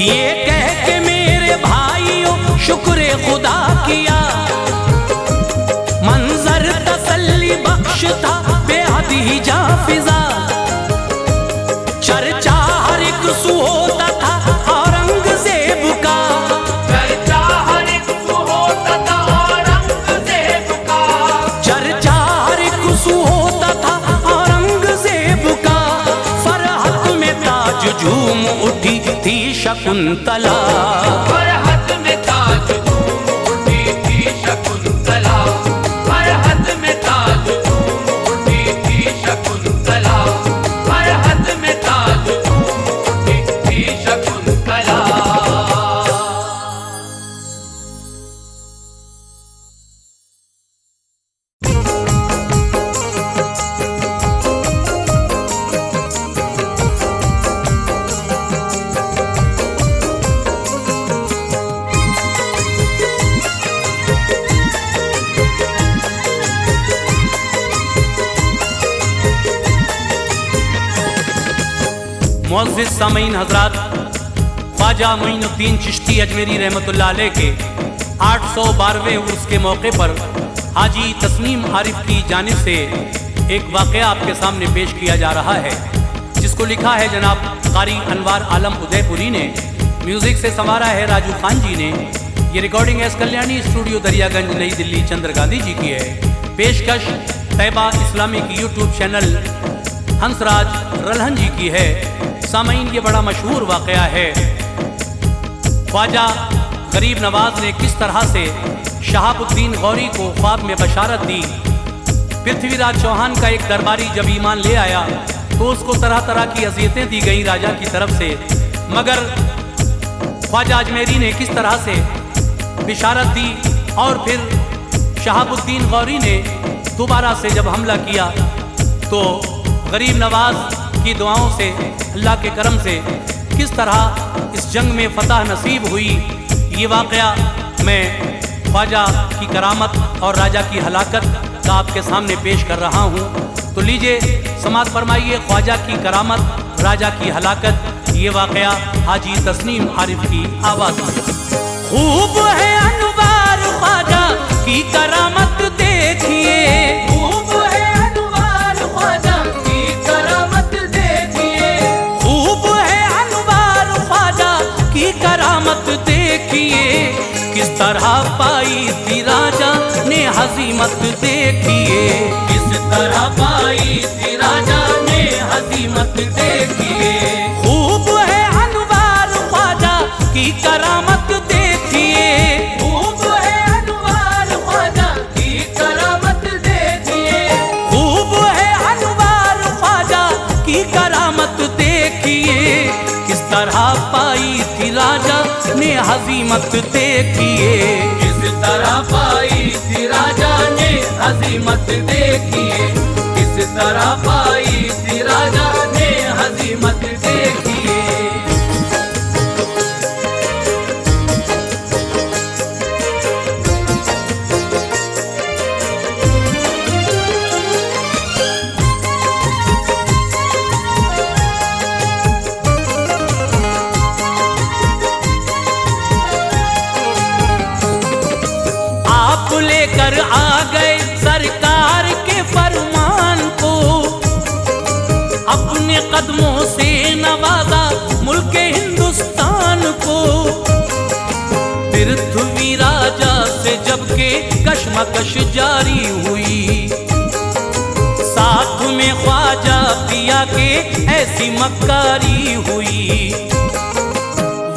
ये कह के मेरे भाइयों शुक्र खुदा किया। मंजर तसल्ली बख्श था बेहद ही जाफिजा। चर्चा हर एक सू होता था औरंगजेब का। चर्चा हर एक सू होता था औरंगजेब का। चर्चा हर एक सू होता था औरंगजेब का। फरहत में ताज झूम उठी थी शकुंतला। फरहत में ताज झूम उठी थी शकुंतला। फरहत में ताज झूम उठी थी शकुंतला। फरहत में ताज झूम उठी थी शकुंतला। मुअज़्ज़िज़ सामीन हज़रात, ख्वाजा मोइनुद्दीन चिश्ती अजमेरी रहमतुल्लाह अलैह के 812वें उर्स के मौके पर हाजी तस्नीम आरिफ की जानिब से एक वाक़या आपके सामने पेश किया जा रहा है, जिसको लिखा है जनाब कारी अनवार आलम उदयपुरी ने। म्यूज़िक से संवारा है राजू खान जी ने। ये recording S Kalyani studio Daryaganj Nai Delhi Chandra Gandhi ji की है। पेशकश Taiyaba Islamic YouTube channel Hansraj Ralhan ji की है। सामीन ये बड़ा मशहूर वाक़या है। ख्वाजा गरीब नवाज ने किस तरह से शहाबुद्दीन गौरी को ख्वाब में बशारत दी। पृथ्वीराज चौहान का एक दरबारी जब ईमान ले आया तो उसको तरह तरह की अज़ियतें दी गई राजा की तरफ से। मगर ख्वाजा अजमेरी ने किस तरह से बिशारत दी और फिर शहाबुद्दीन गौरी ने दोबारा से जब हमला किया तो गरीब नवाज की दुआओं से, अल्लाह के करम से किस तरह इस जंग में फतह नसीब हुई, ये वाक़या मैं ख्वाजा की करामत और राजा की हलाकत का आपके सामने पेश कर रहा हूँ। तो लीजिए समाअत फरमाइए ख्वाजा की करामत, राजा की हलाकत, ये वाक़या हाजी तस्नीम आरिफ की आवाज़ में। खूब है अनवार ख्वाजा की करामत देखिए, खूब है अनवार ख्वाजा की करामत देखिए, खूब है अनवार ख्वाजा की करामत देखिए, किस तरह पाई थी राजा ने हज़ीमत देखिए, किस तरह पाई थी राजा ने हज़ीमत देखिए। खूब है अनवार ख्वाजा की करामत देखिए, खूब है अनवार ख्वाजा की करामत देखिए, खूब है अनवार ख्वाजा की करामत देखिए, किस तरह पाई थी राजा ने हज़ीमत देखिए, किस तरह पाई थी राजा ने हज़ीमत देखिए, किस तरह पाई थी राजा ने हज़ीमत देखिए। आप लेकर आ गए सरकार के फरमान को, अपने कदमों से नवाजा मुल्क हिंदुस्तान को। पृथ्वी राजा से जबकि कशमकश जारी हुई, साथ में ख्वाजा पिया के ऐसी मक्कारी हुई।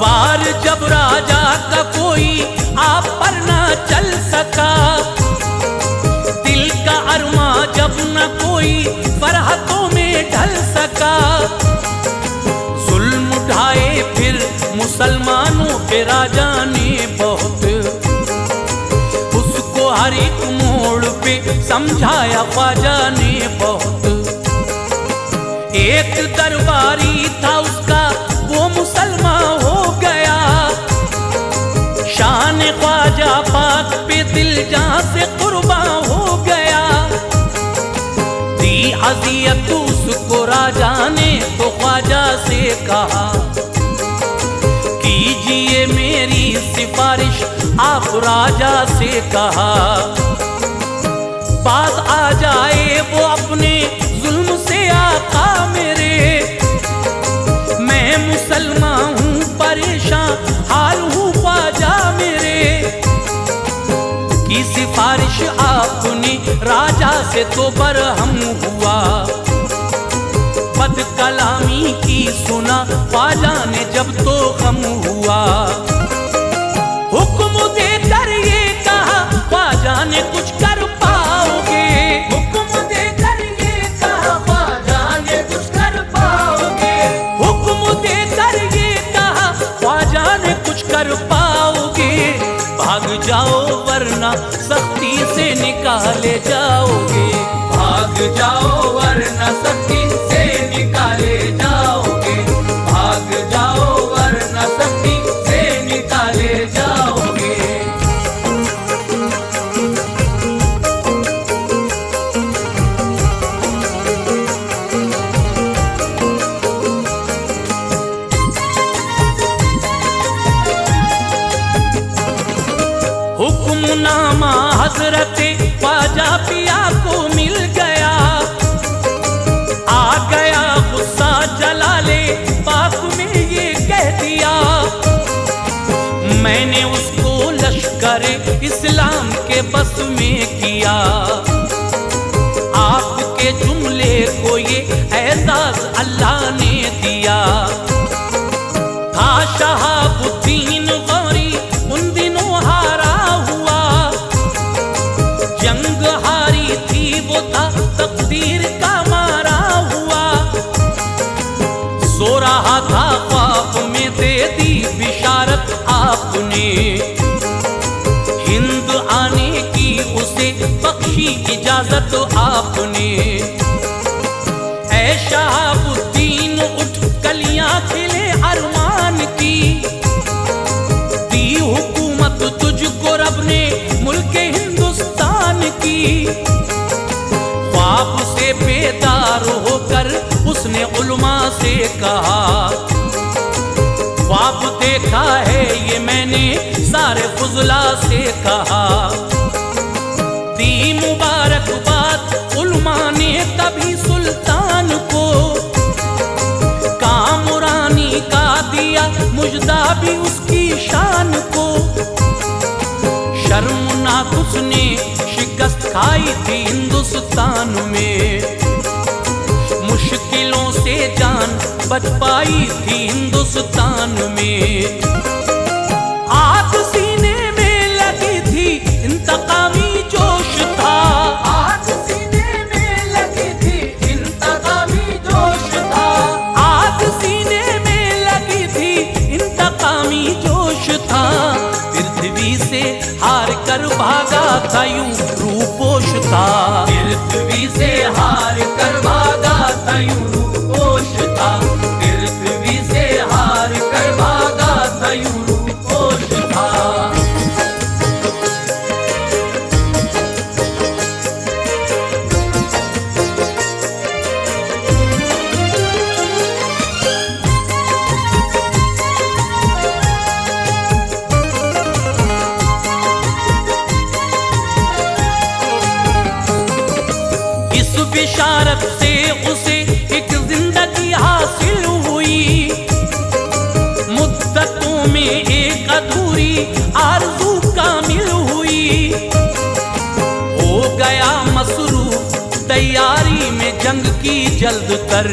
वार जब राजा का कोई आप पर ना चल सका, दिल का अरमा जब न कोई फरहतों में ढल सका, जुल्म उठाए फिर मुसलमानों पे राजा ने बहुत, उसको हर एक मोड़ पे समझाया ख्वाजा ने बहुत। एक दरबारी था उसका वो मुसलमान हो गया, शान ख्वाजा पाक पे दिल जान से कुर्बान हो गया। दी अज़ियत उसको राजा ने तो ख्वाजा से कहा, कीजिए मेरी सिफारिश आप राजा से कहा, बात आ जाए वो अपने जुल्म से आका मेरे। मैं मुसलमान हूँ परेशान हाल हूँ ख्वाजा मेरे, की सिफारिश आपने राजा से तो बरहम हुआ, बद कलामी की सुना ख्वाजा ने जब तो गम हुआ। हुक्म देकर ये कहा ख्वाजा ने कुछ कर पाओगे, हुक्म देकर ये कहा ख्वाजा ने कुछ कर पाओगे, हुक्म देकर ये कहा ख्वाजा ने कुछ कर पाओगे। भाग जाओ वरना सख्ती से निकाले जाओगे, भाग जाओ वरना सख्ती से निकाले जाओगे, भाग जाओ वरना सख्ती से निकाले जाओगे। हुक्मनामा हजरत ख्वाजा पिया को मिल गया, आ गया गुस्सा जलाले पाक में ये कह दिया, मैंने उसको लश्कर इस्लाम के बस में किया। आपके जुमले को ये एजाज अल्लाह ने दिया। था शहाबुद्दीन गौरी उन दिनों हारा हुआ, जंग हारी थी वो था तकदीर का मारा हुआ। कहा था ख्वाब में दे दी बिशारत आपने, हिंद आने की उसे बख्शी इजाजत आपने। ऐ शहाबुद्दीन उठ कलियां खिले अरमान की, दी हुकूमत तुझको रब ने मुल्के हिंदुस्तान की। ख्वाब से बेदार होकर उसने उलमा से कहा, ख्वाब देखा है ये मैंने सारे फुजला से कहा। दी मुबारकबाद उलमा ने तभी सुल्तान को, कामरानी का दिया मुजदा भी उसकी शान को। शर्मनाक उसने शिकस्त खाई थी हिंदुस्तान में, मुश्किलों से जान बच पाई थी हिंदुस्तान में। आग सीने में लगी थी इंतकामी जोश था, आग सीने में लगी थी इंतकामी जोश था, आग सीने में लगी थी इंतकामी जोश था। पृथ्वी से हार कर भागा था यूं रूपोश था, पृथ्वी से हार कर भागा था यूं रूपोश था, पृथ्वी से हार कर भागा था यूं रूपोश था। इस बिशारत से उसे एक जिंदगी हासिल हुई, मुद्दतों में एक अधूरी आरज़ू कामिल हुई। हो गया मसरूफ तैयारी में जंग की जल्द कर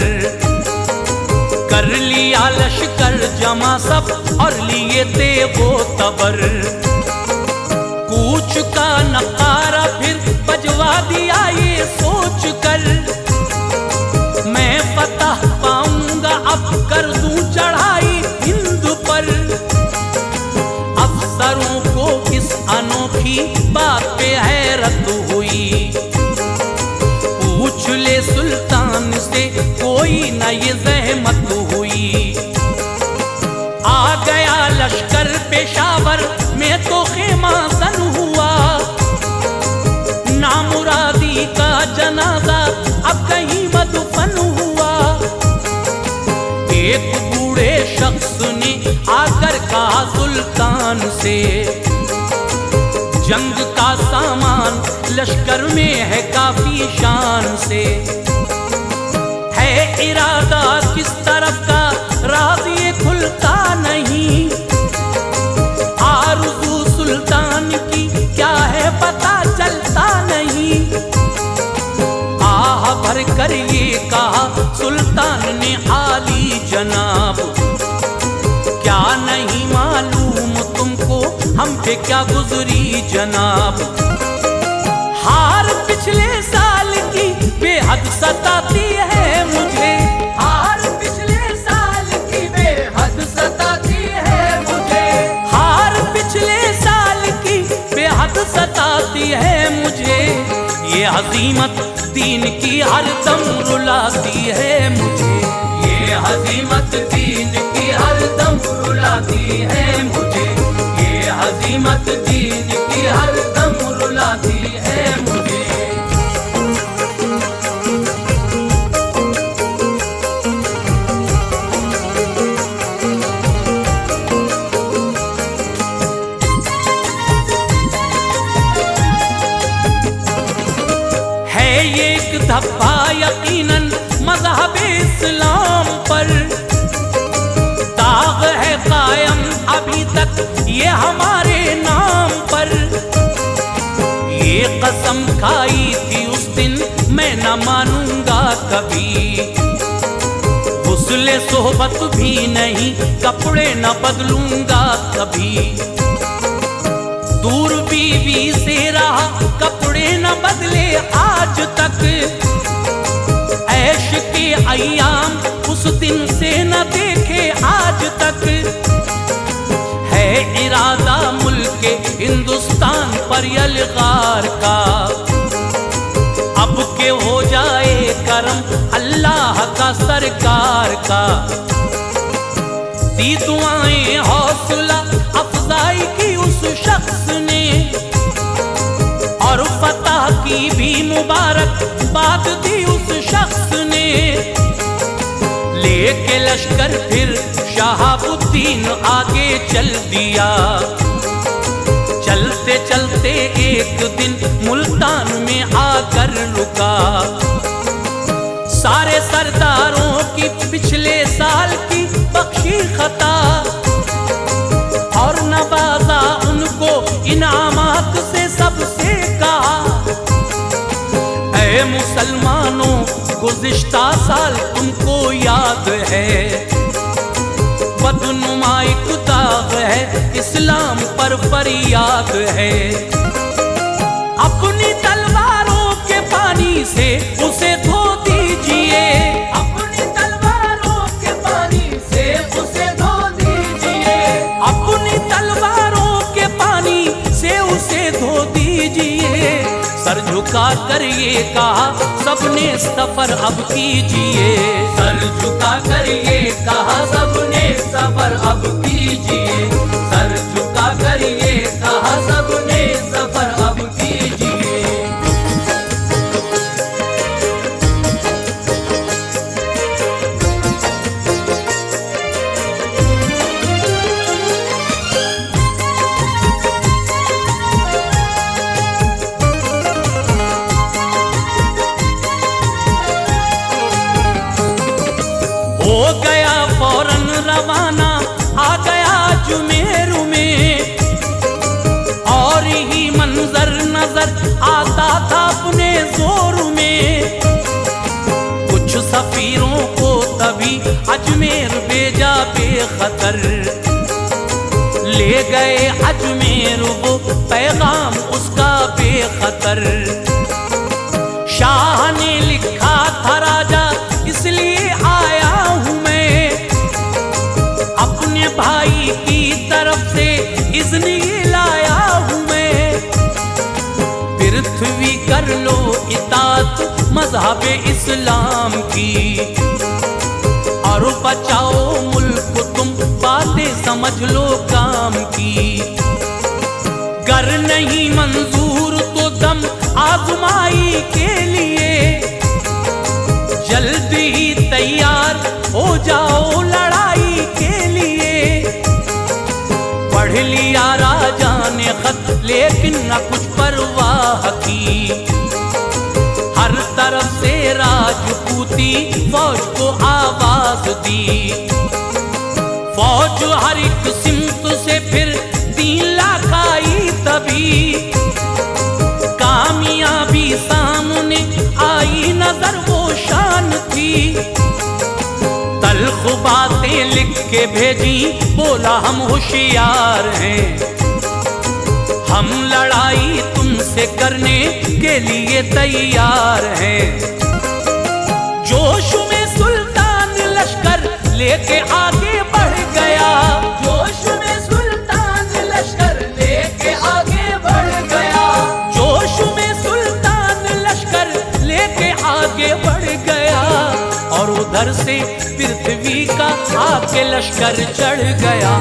लिया लश्कर जमा सब और लिए थे वो तबर। कूच का नकारा फिर बजवा दिया ये सोच कर, मैं फतह पाऊंगा अब कर दूं चढ़ाई हिंद पर। अफसरों को इस अनोखी बात पे हैरत हुई, पूछ ले सुल्तान से कोई न ये जहमत हुई। आ गया लश्कर पेशावर में तो खेमा सन हुआ, नामुरादी का जनाजा अब कहीं मदफन हुआ। एक बूढ़े शख्स ने आकर कहा सुल्तान से, जंग का सामान लश्कर में है काफी शान से। है इरादा किस तरफ का राज ये खुलता नहीं, आरज़ू सुल्तान की क्या है पता चलता नहीं। आह भर कर ये कहा सुल्तान ने आली जनाब, क्या नहीं मालूम तुमको हम पे क्या गुजरी जनाब। हार पिछले साल की बेहद सताती है मुझे, हार पिछले साल की बेहद सताती है मुझे, हार पिछले साल की बेहद सताती है मुझे। ये हज़ीमत दीन की हर दम रुलाती है मुझे, ये हज़ीमत दीन की हर दम रुलाती है मुझे, ये हज़ीमत दीन की हर दम रुलाती है मुझे। है ये एक धब्बा यकीनन मज़हब इस्लाम पर, दाग है कायम अभी तक ये हमारे नाम पर। ये कसम खाई थी उस दिन मैं न मानूंगा कभी, हुस्न सोहबत भी नहीं कपड़े न बदलूंगा कभी। दूर बीवी से रहा कपड़े न बदले आज तक, ऐश के अय्याम उस दिन से न देखे आज तक। है इरादा मुल्क हिंदुस्तान पर यलगार का, अब के हो जाए करम अल्लाह का सरकार का। दी दुआएं हौसला अफजाई की उस शख्स ने, और फतह की भी मुबारक बात दी उस शख्स ने। लेके लश्कर फिर शहाबुद्दीन आगे चल दिया। चलते चलते एक दिन मुल्तान में आकर रुका। सारे सरदारों की पिछले साल की बख्शी खता, और नवाजा उनको इनामात से सबसे कहा। ऐ मुसलमानों गुज़िश्ता साल तुमको याद है, बदनुमा दाग है इस्लाम पर फरियाद है। अपनी तलवारों के पानी से उसे धो दीजिए, अपनी तलवारों के पानी से उसे धो दीजिए, अपनी तलवारों के पानी से उसे धो दीजिए। सर झुका कर ये कहा सबने सफर अब कीजिए, सर झुका कर ये कहा सबने सफर अब कीजिए, सर झुका कर ये कहा सबने सफर अब कीजिए। हो गया फौरन रवाना, आ गया जुमेर में, और ही मंजर नजर आता था अपने जोर में। कुछ सफीरों को तभी अजमेर भेजा बेखतर, ले गए अजमेर वो पैगाम उसका बेखतर। शाह ने लिखा था राजा इसलिए आया हूं मैं, अपने भाई की तरफ से इज़्न ये लाया हूं मैं। पृथ्वी कर लो इताअत मज़हब इस्लाम की, और बचाओ मुल्क तुम बातें समझ लो काम की। गर नहीं मंजूर तो दम आजमाई के लिए, जल्दी ही तैयार हो जाओ लड़ाई के लिए। पढ़ लिया राजा ने खत लेकिन न कुछ परवाह की, हर तरफ से राजपूती फौज को आवाज दी। फौज हर एक सिमत से फिर 3 लाख आई तभी, कामयाबी सामने आई नजर वो शान थी। तल्ख बातें लिख के भेजी, बोला हम होशियार हैं, हम लड़ाई तुमसे करने के लिए तैयार हैं। जोश में सुल्तान लश्कर लेके आगे बढ़ गया, जोश में सुल्तान लश्कर लेके आगे बढ़ गया, जोश में सुल्तान लश्कर लेके आगे बढ़ गया। और उधर से पृथ्वी का आके लश्कर चढ़ गया,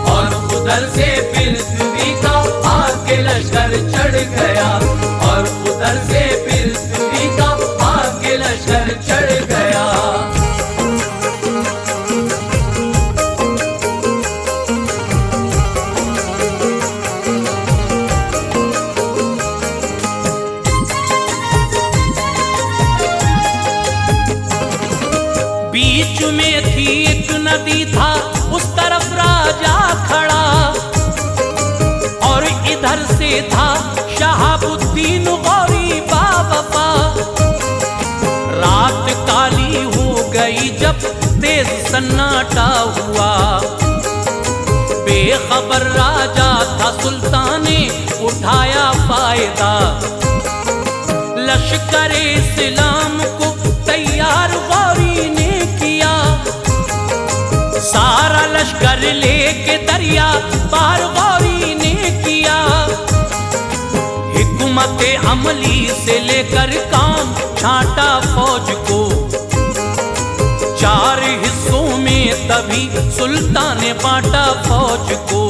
और उधर से पृथ्वी का आके लश्कर चढ़ गया, और उधर से पृथ्वी का आके लश्कर चढ़ गया। बीच में थी एक नदी था, उस तरफ राजा खड़ा, और इधर से था शहाबुद्दीन गौरी बावफा। रात काली हो गई जब तेज सन्नाटा हुआ, बेखबर राजा था सुल्तान ने उठाया फायदा। लश्कर इस्लाम को तैयार गौरी ने किया, लश्कर लेके दरिया पार गौरी ने किया। हिकमत अमली से लेकर काम छांटा फौज को, 4 हिस्सों में तभी सुल्तान ने बांटा फौज को।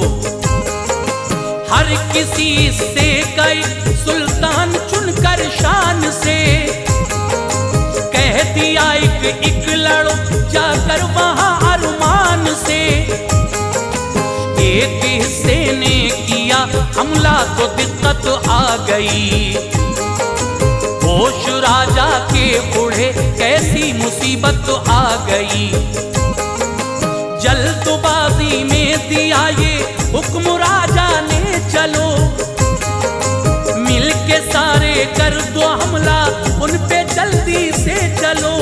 हर किसी से कई सुल्तान चुनकर शान से, कह दिया एक लड़ो जाकर वहां अरमान से। एक हिस्से ने किया हमला तो दिक्कत आ गई, होश राजा के उड़े कैसी मुसीबत आ गई। जल्दबाजी में दिया ये हुक्म राजा ने, चलो मिलके सारे कर दो हमला उन पे जल्दी से चलो।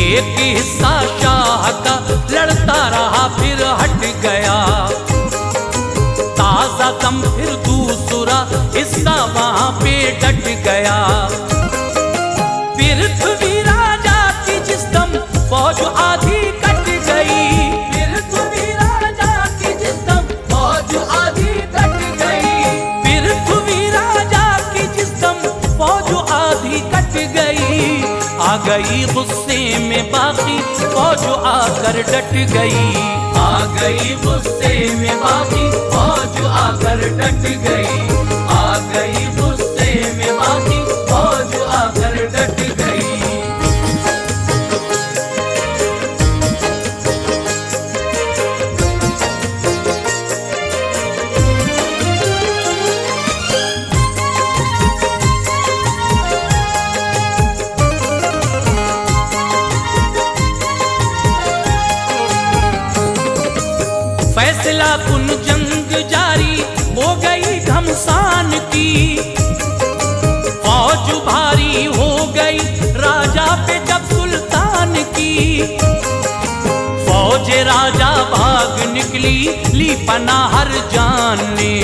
एक हिस्सा शाह का लड़ता रहा फिर हट गया, ताजा दम फिर दूसरा हिस्सा वहां पे डट गया। पृथ्वी राजा की जिस दम फौज आधी कट गई, पृथ्वी राजा की जिस दम फौज आधी कट गई, पृथ्वी राजा की जिस दम फौज आधी कट गई। आ गई गुस्से में बाकी फौज आकर डट गई, आ गई गुस्से में बाकी फौज आकर डट गई, आ गई गुस्से में बाकी फौज आकर डट गई। फैसला कुन जंग जारी हो गई घमसान की, फौज भारी हो गई राजा पे जब सुल्तान की। फौज राजा भाग निकली ली पनाह हर जान ने,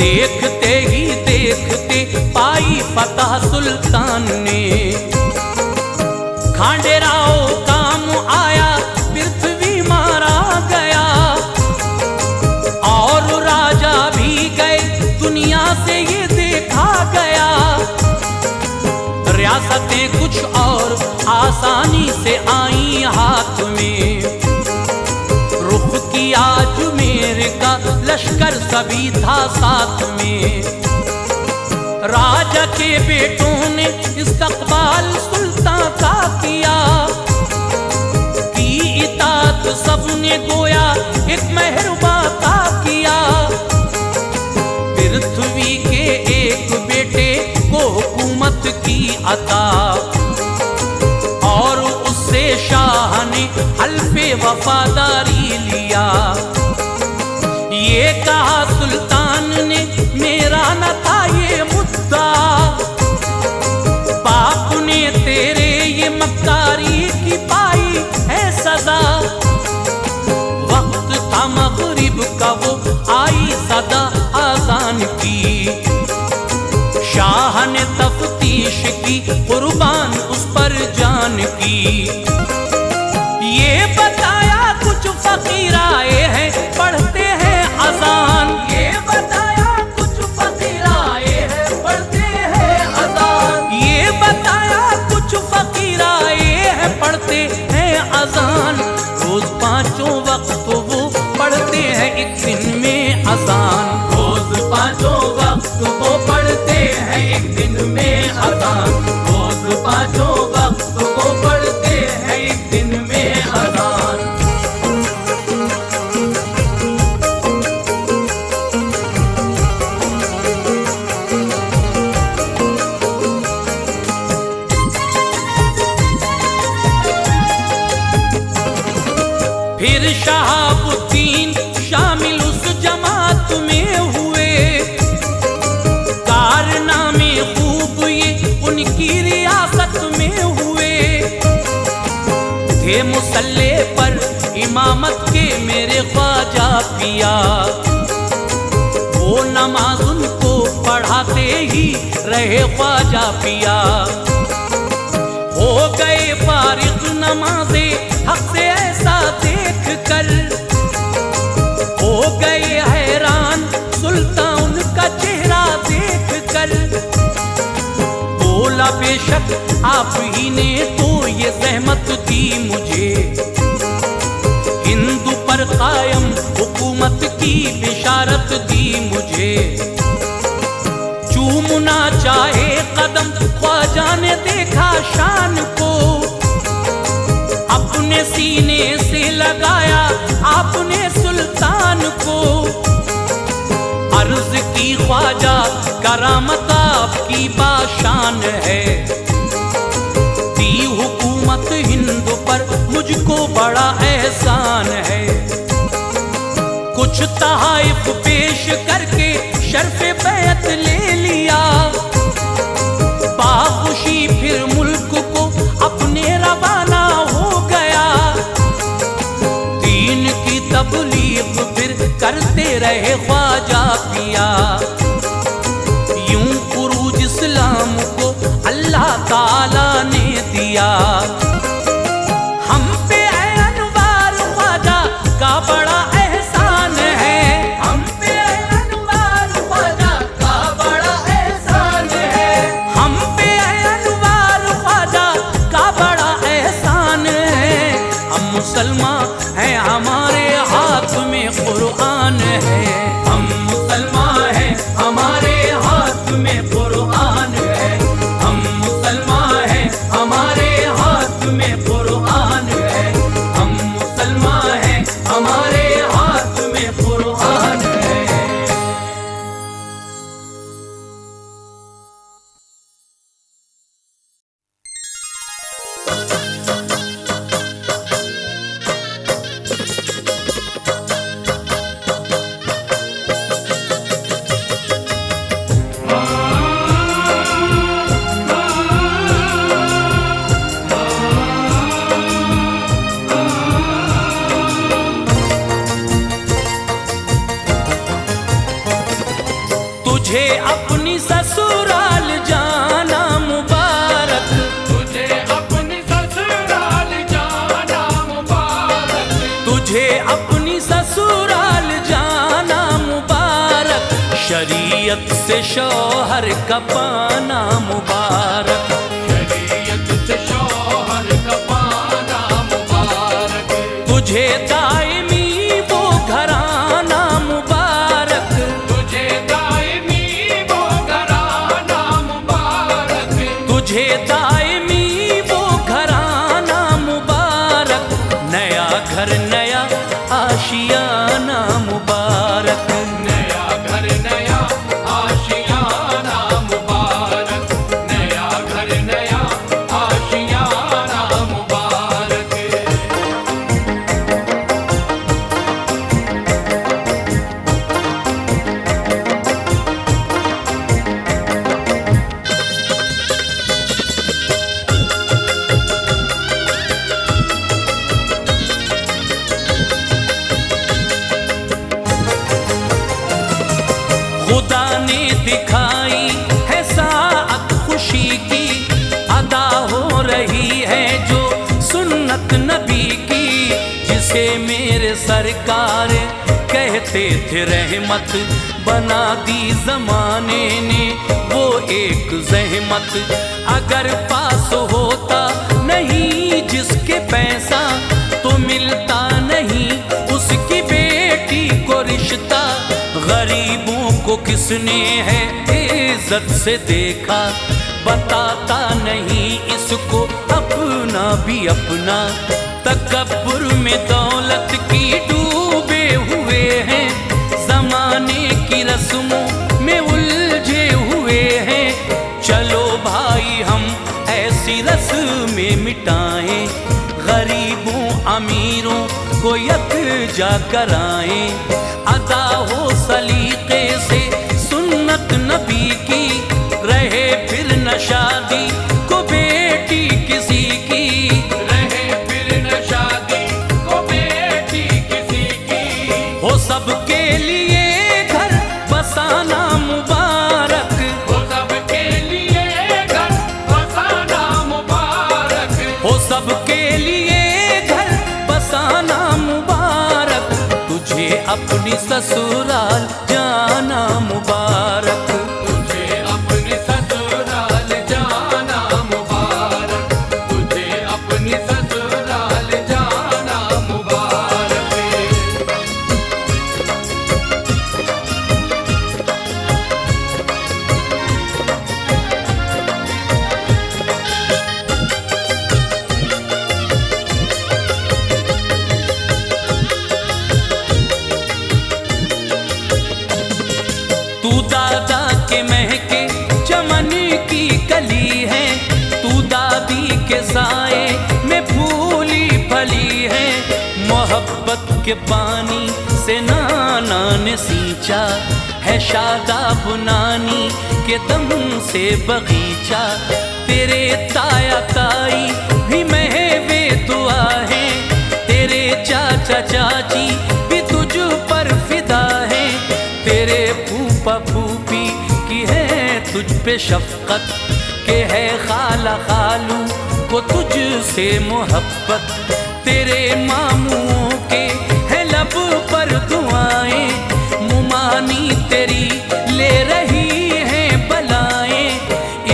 देखते ही देखते पाई फतह सुल्तान ने। खांडेराव काम आया पृथ्वी मारा गया, और राजा भी गए दुनिया से ये देखा गया। रियासतें कुछ और आसानी से आई हाथ में, रुख किया अजमेर का लश्कर सभी था साथ में। राजा के बेटों ने इस्तकबाल सुल्तान का किया, इतात सबने गोया एक मेहरबा का किया। पृथ्वी के एक बेटे को हुकूमत की अता, और उससे शाह ने हल्फे वफादारी लिया। ये कहा सुल्तान ने मेरा न था ये मुद्दा, बाप ने तेरे ये मक्कारी की पाई है सदा। वक्त था मगरिब का वो आई सदा आजान की, शाह ने तफ्तीश की कुर्बान उस पर जान की। ये बताया कुछ फकीर आए हैं पढ़ते हैं अजान, ये बताया कुछ फकीर आए हैं पढ़ते हैं अजान, ये बताया कुछ फकीर आए हैं पढ़ते हैं अजान। रोज 5 वक्त वो पढ़ते हैं एक दिन में अजान, रोज 5 वक्त वो पढ़ते हैं एक दिन में अजान, रोज 5 वक्त वो पढ़ते हैं एक दिन में अजान। फिर शहाबुद्दीन शामिल उस जमात में हुए, कारनामे खूब ये उनकी रियासत में हुए। थे मुसल्ले पर इमामत के मेरे ख्वाजा पिया, वो नमाज उनको पढ़ाते ही रहे ख्वाजा पिया। हो गए फारिग नमाज़े हक से ऐसा बेशक आप ही ने तो ये जहमत दी मुझे। हिंदू पर कायम हुकूमत की बिशारत दी मुझे। चूमना चाहे कदम ख्वाजा ने देखा शान को, अपने सीने से लगाया आपने सुल्तान को। अर्ज की ख्वाजा करामत आपकी बाशान है, दी हुकूमत हिंद पर मुझको बड़ा एहसान है। कुछ तहाइफ पेश करके शर्फ़े बैत ले लिया, बाखुशी फिर मुल्क को अपने रवाना हो गया। दीन की तबलीग फिर करते रहे ख्वाजा पिया, यूं उरूज इस्लाम को अल्लाह ताला ने दिया। हम पे अनवार ख्वाजा का बड़ा एहसान है, हम पे अनवार ख्वाजा का बड़ा एहसान है, हम पे अनवार ख्वाजा का बड़ा एहसान है। हम मुसलमान हैं, हमारे हाथ में कुरान है। हम मुसलमान हैं, हमारे हाथ में कुरान है। हम मुसलमान हैं, हमारे हाथ में कुरान है। हम मुसलमान हैं, हमारे हाथ में कुरान है। तुझे अपनी ससुराल जाना मुबारक, तुझे अपनी ससुराल जाना मुबारक, तुझे अपनी ससुराल जाना मुबारक। शरीयत से शौहर का पाना मुबारक, शरीयत से शौहर का पाना मुबारक। तुझे दायमी वो घराना मुबारक, तुझे दायमी वो घराना मुबारक, तुझे दायमी वो घराना मुबारक। नया घर नया आशियाना मुबारक, नया घर नया आशियाना मुबारक, नया घर नया आशियाना मुबारक। खुदा ने दिखाई है साअत खुशी की, अदा हो रही है जो सुन्नत नबी की। जिसे मेरे सरकार कहते थे रहमत, बना दी जमाने ने वो एक जहमत। अगर पास होता नहीं जिसके पैसा, तो मिलता नहीं उसकी बेटी को रिश्ता। गरीबों को किसने है इज्जत से देखा, बताता नहीं इसको अपना भी अपना। तकब्बुर में दौलत की डूबे हुए हैं, जमाने की रस्मों में उलझे हुए हैं। चलो भाई हम ऐसी रस्में मिटाएं, गरीबों अमीरों को यकजा कराएं। अदा हो सलीके से सुन्नत नबी की, रहे फिर न शादी को बेटी किसी की, रहे फिर न शादी को बेटी किसी की। हो सबके लिए घर बसाना मुबारक, हो सबके लिए घर बसाना मुबारक, हो सबके लिए घर बसाना मुबारक। तुझे अपनी ससुराल जाना मुबारक, तुझे अपने ससुराल जाना भली है, मोहब्बत के पानी से नाना ने सींचा है, शादाब नानी के दम से बगीचा। तेरे ताया ताई भी महवे दुआ है, तेरे चाचा चाची भी तुझ पर फिदा है, तेरे फूफा फूफी की है तुझ पे शफकत, के है खाला खालू को तुझ से मोहब्बत। तेरे मामुओं के है लब पर दुआएं, मुमानी तेरी ले रही है बलाएं,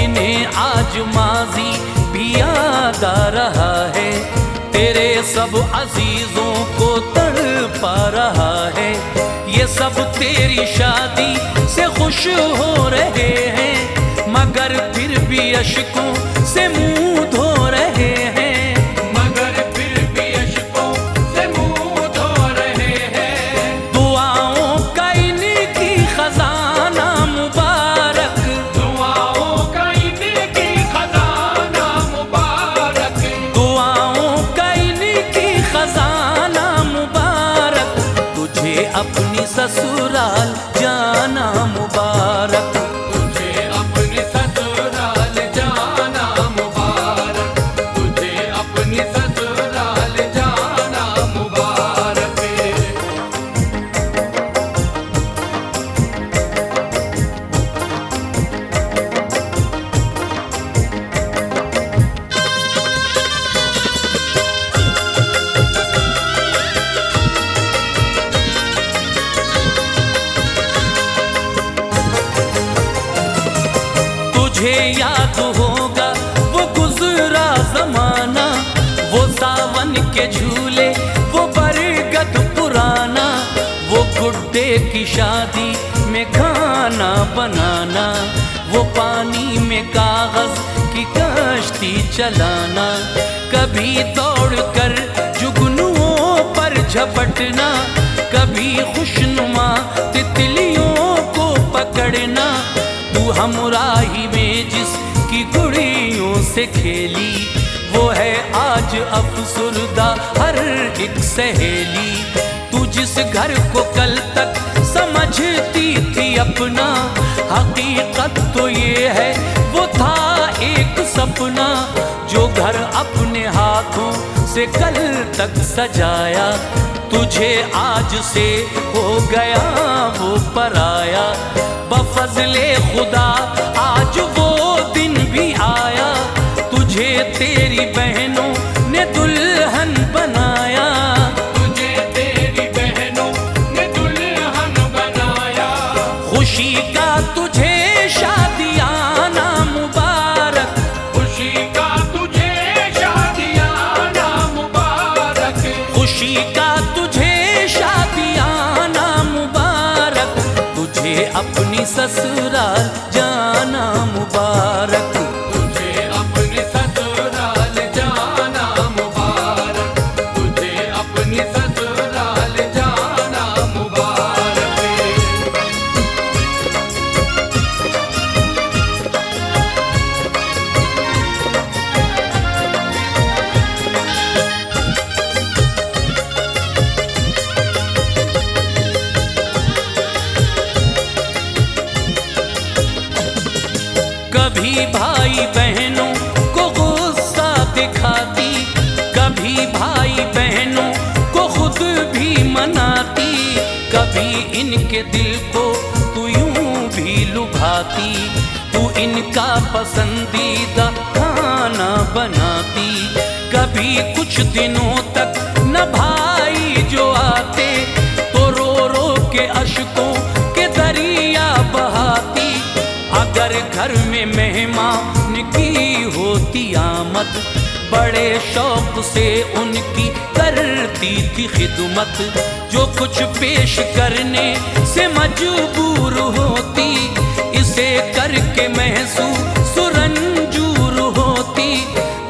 इन्हें आज माजी भी याद आ रहा है, तेरे सब अजीजों को तड़पा रहा है। ये सब तेरी शादी से खुश हो रहे हैं, मगर फिर भी अश्कों से मुंह धो रहे हैं, मगर फिर भी अश्कों से मुंह धो रहे हैं। दुआओं का इनकी खजाना मुबारक, दुआओं का इनकी खजाना मुबारक, दुआओं का इनकी खजाना मुबारक, तुझे अपनी ससुराल जाना मुबारक, तुझे अपने ससुराल जाना मुबारक, तुझे अपनी ससुराल जाना मुबारक। तुझे याद होगा वो गुजरा जमाना, वो सावन के झूले, वो बरगद पुराना, वो गुड्डे की शादी में खाना बनाना, वो पानी में कागज की कश्ती चलाना, कभी दौड़ कर जुगनुओं पर झपटना, कभी खुशनुमा तितलियों को पकड़ना। तू हमराही में जिसकी गुड़ियों से खेली, वो है आज अफसुर्दा हर एक सहेली। तू जिस घर को कल तक समझती थी अपना, हकीकत तो ये है वो था एक सपना, जो घर अपने हाथों से कल तक सजाया, तुझे आज से हो गया वो पराया। बफज़ले खुदा आज वो दिन भी आया, तुझे तेरी बहनों ने दुल्हन बनाया, तुझे तेरी बहनों ने दुल्हन बनाया। खुशी का तुझे शादियाना मुबारक, खुशी का तुझे शादियाना मुबारक, खुशी का तुझे शादियाना मुबारक, तुझे अपनी ससुराल जाना मुबारक, तुझे अपने ससुराल जाना मुबारक, तुझे अपनी ससुराल जाना मुबारक। कभी भाई बहनों को गुस्सा दिखाती, कभी भाई बहनों को खुद भी मनाती, कभी इनके दिल को तू यूं भी लुभाती, तू इनका पसंदीदा खाना बनाती। कभी कुछ दिनों तक न भाई जो आते, तो रो रो के अश्कों के दरिया बहाती। अगर घर में मेहमान की होती आमद, बड़े शौक से उनकी करती थी खिदमत, जो कुछ पेश करने से मजबूर होती, इसे करके महसूस रंजूर होती।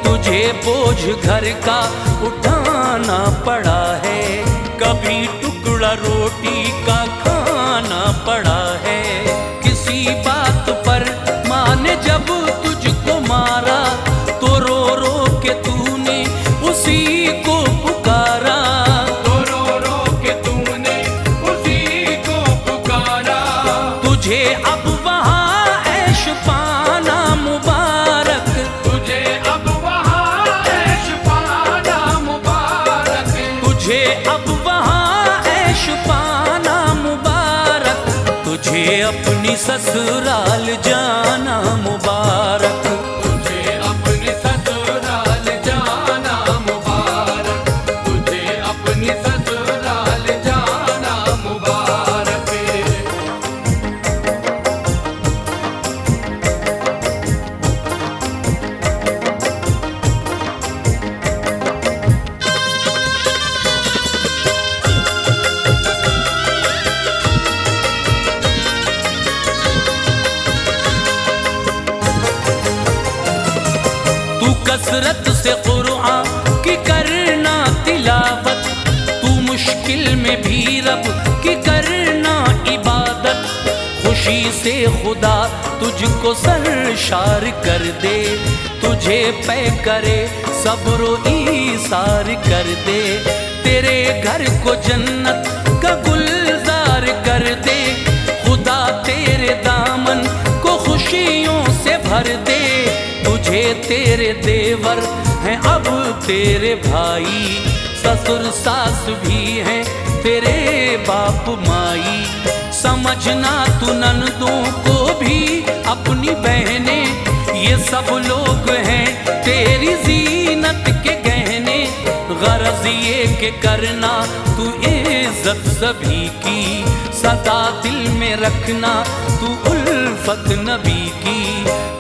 तुझे बोझ घर का उठाना पड़ा है, कभी टुकड़ा रोटी का खाना पड़ा है। किसी बात पर माँ ने जब तुझको मारा, तो रो रो के तूने उसी को तुझे अब वहाँ ऐश पाना मुबारक, तुझे अपनी ससुराल जाना मुबारक, तुझे अपनी ससुराल जाना मुबारक, तुझे अपनी ससुराल जाना मुबारक। तू कसरत से कुरान की करना तिलावत, तू मुश्किल में भी रब की करना इबादत, खुशी से खुदा तुझको सरशार कर दे, तुझे पे करे सब्र ईसार कर दे, तेरे घर को जन्नत का गुलजार कर दे, खुदा तेरे दामन को खुशियों से भर दे, तुझे तेरे देवर हैं अब तेरे भाई, ससुर सास भी हैं तेरे बाप माई, समझना तू ननदों को भी अपनी बहनें, ये सब लोग हैं तेरी जीनत के गहने, गरज ये के करना तू इज्जत सभी की, सदा दिल में रखना तू उल्फत नबी की,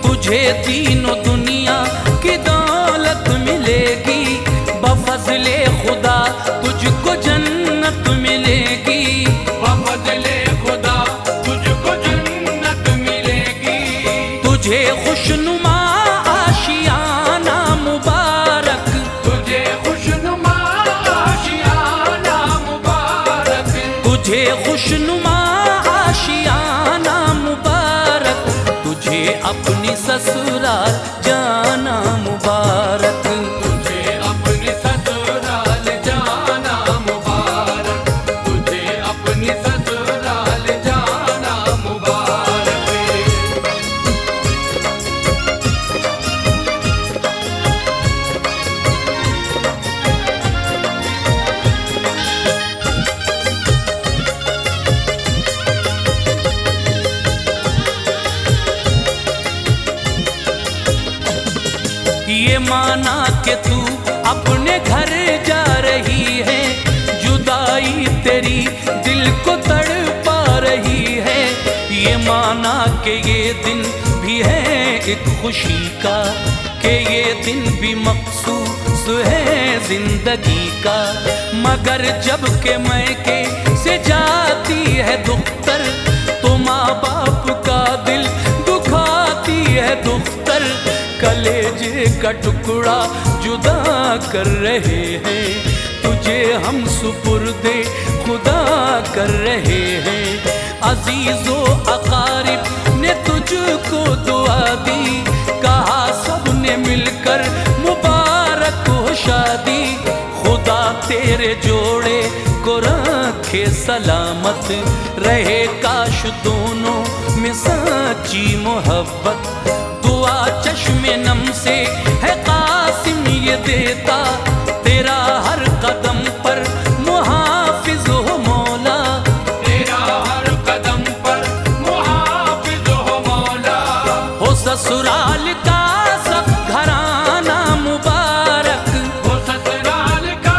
तुझे तीनों दुनिया की दौलत मिलेगी, बफज़ले खुदा तुझको जन्नत मिलेगी, बफज़ले खुदा तुझको जन्नत मिलेगी, तुझे खुशनुमा आशियाना मुबारक, तुझे खुशनुमा आशियाना मुबारक, तुझे खुशनुमा आशियाना मुबारक, तुझे अपनी ससुराल जाना मुबारक, तुझे अपनी ससुराल जाना मुबारक, तुझे अपनी ससुराल जाना मुबारक। ये माना कि तू अपने घर जा रही है, जुदाई तेरी दिल को तड़पा रही है, ये माना कि ये दिन भी है एक खुशी का, कि ये दिन भी मखसूस है जिंदगी का, मगर जब के मैके से जाती है दुख्तर, तो माँ बाप का दिल दुखाती है दुख्तर, कलेजे का टुकड़ा जुदा कर रहे हैं, तुझे हम सुपुर्दे खुदा कर रहे हैं, अजीजो अकारिब ने तुझको दुआ दी, कहा सबने मिलकर मुबारक हो शादी, खुदा तेरे जोड़े को रखे सलामत, रहे काश दोनों में सच्ची मोहब्बत, दुआ चश्मे नम से है कासिम ये देता, तेरा हर कदम पर मुहाफिज हो मौला, तेरा हर कदम पर मुहाफिज हो मौला, हो ससुराल का सब घराना मुबारक, हो ससुराल का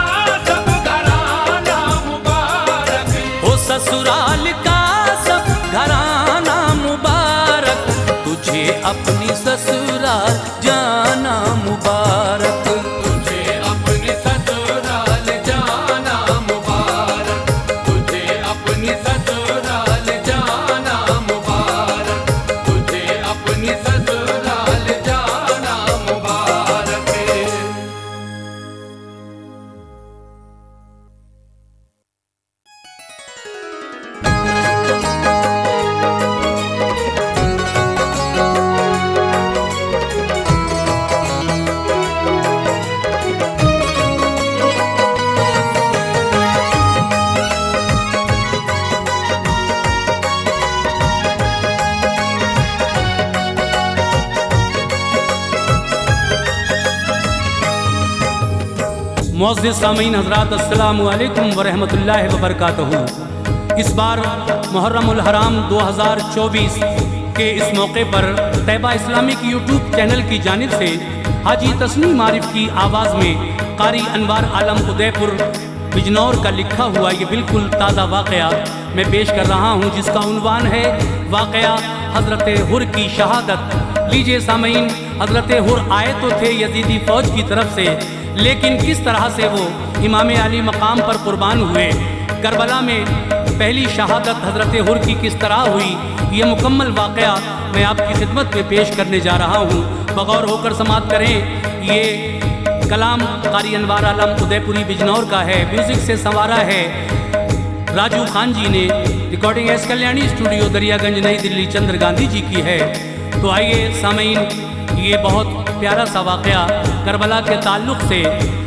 सब घराना मुबारक, हो ससुराल का सब घराना मुबारक, तुझे अपनी ससुराल जाना मुबारक, तुझे मुअज़्ज़िज़ सामीन हज़रात, अस्सलामु अलैकुम व रहमतुल्लाहि व बरकातहू। इस बार मुहर्रम उल हराम 2024 के इस मौके पर तैयबा इस्लामिक यूट्यूब चैनल की जानिब से हाजी तस्नीम आरिफ की आवाज़ में कारी अनवार आलम उदयपुर बिजनौर का लिखा हुआ ये बिल्कुल ताज़ा वाक़या मैं पेश कर रहा हूँ, जिसका उन्वान है वाक़या हज़रत हुर की शहादत। लीजिए सामीन, हज़रत हुर आए तो थे यजीदी फ़ौज की तरफ से, लेकिन किस तरह से वो इमाम अली मकाम पर कुर्बान हुए, करबला में पहली शहादत हज़रत हुर की किस तरह हुई, ये मुकम्मल वाक़या मैं आपकी खिदमत में पेश करने जा रहा हूँ। बगौर होकर समात करें। ये कलाम कारी अनवार आलम उदयपुरी बिजनौर का है, म्यूज़िक से संवारा है राजू खान जी ने, recording S Kalyani studio Daryaganj Nai Delhi Chandra Gandhi ji की है। तो आइए सामीन, ये बहुत प्यारा सा वाक़या करबला के ताल्लुक़ से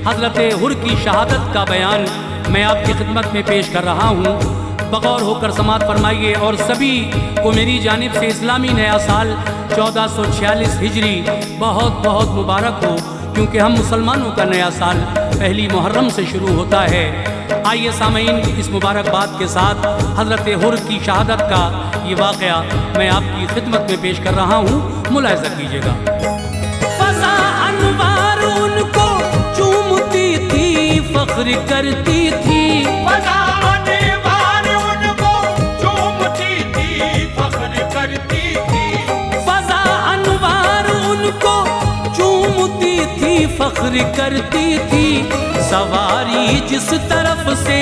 हज़रत हुर की शहादत का बयान मैं आपकी खिदमत में पेश कर रहा हूँ। बगौर होकर समात फरमाइए और सभी को मेरी जानिब से इस्लामी नया साल 1446 हिजरी बहुत बहुत मुबारक हो, क्योंकि हम मुसलमानों का नया साल पहली मुहर्रम से शुरू होता है। आइए सामीन, इस मुबारकबाद के साथ हज़रत हुर की शहादत का ये वाक़या मैं आपकी खिदमत में पेश कर रहा हूँ, मुलाहिज़ा कीजिएगा। फ़ज़ा अनवार उनको चूमती थी, फ़ख्र करती थी, फ़ज़ा अनवार उनको चूमती थी, फ़ख्र करती थी। फ़ज़ा अनवार उनको चूमती थी, फ़ख्र करती थी। सवारी जिस तरफ से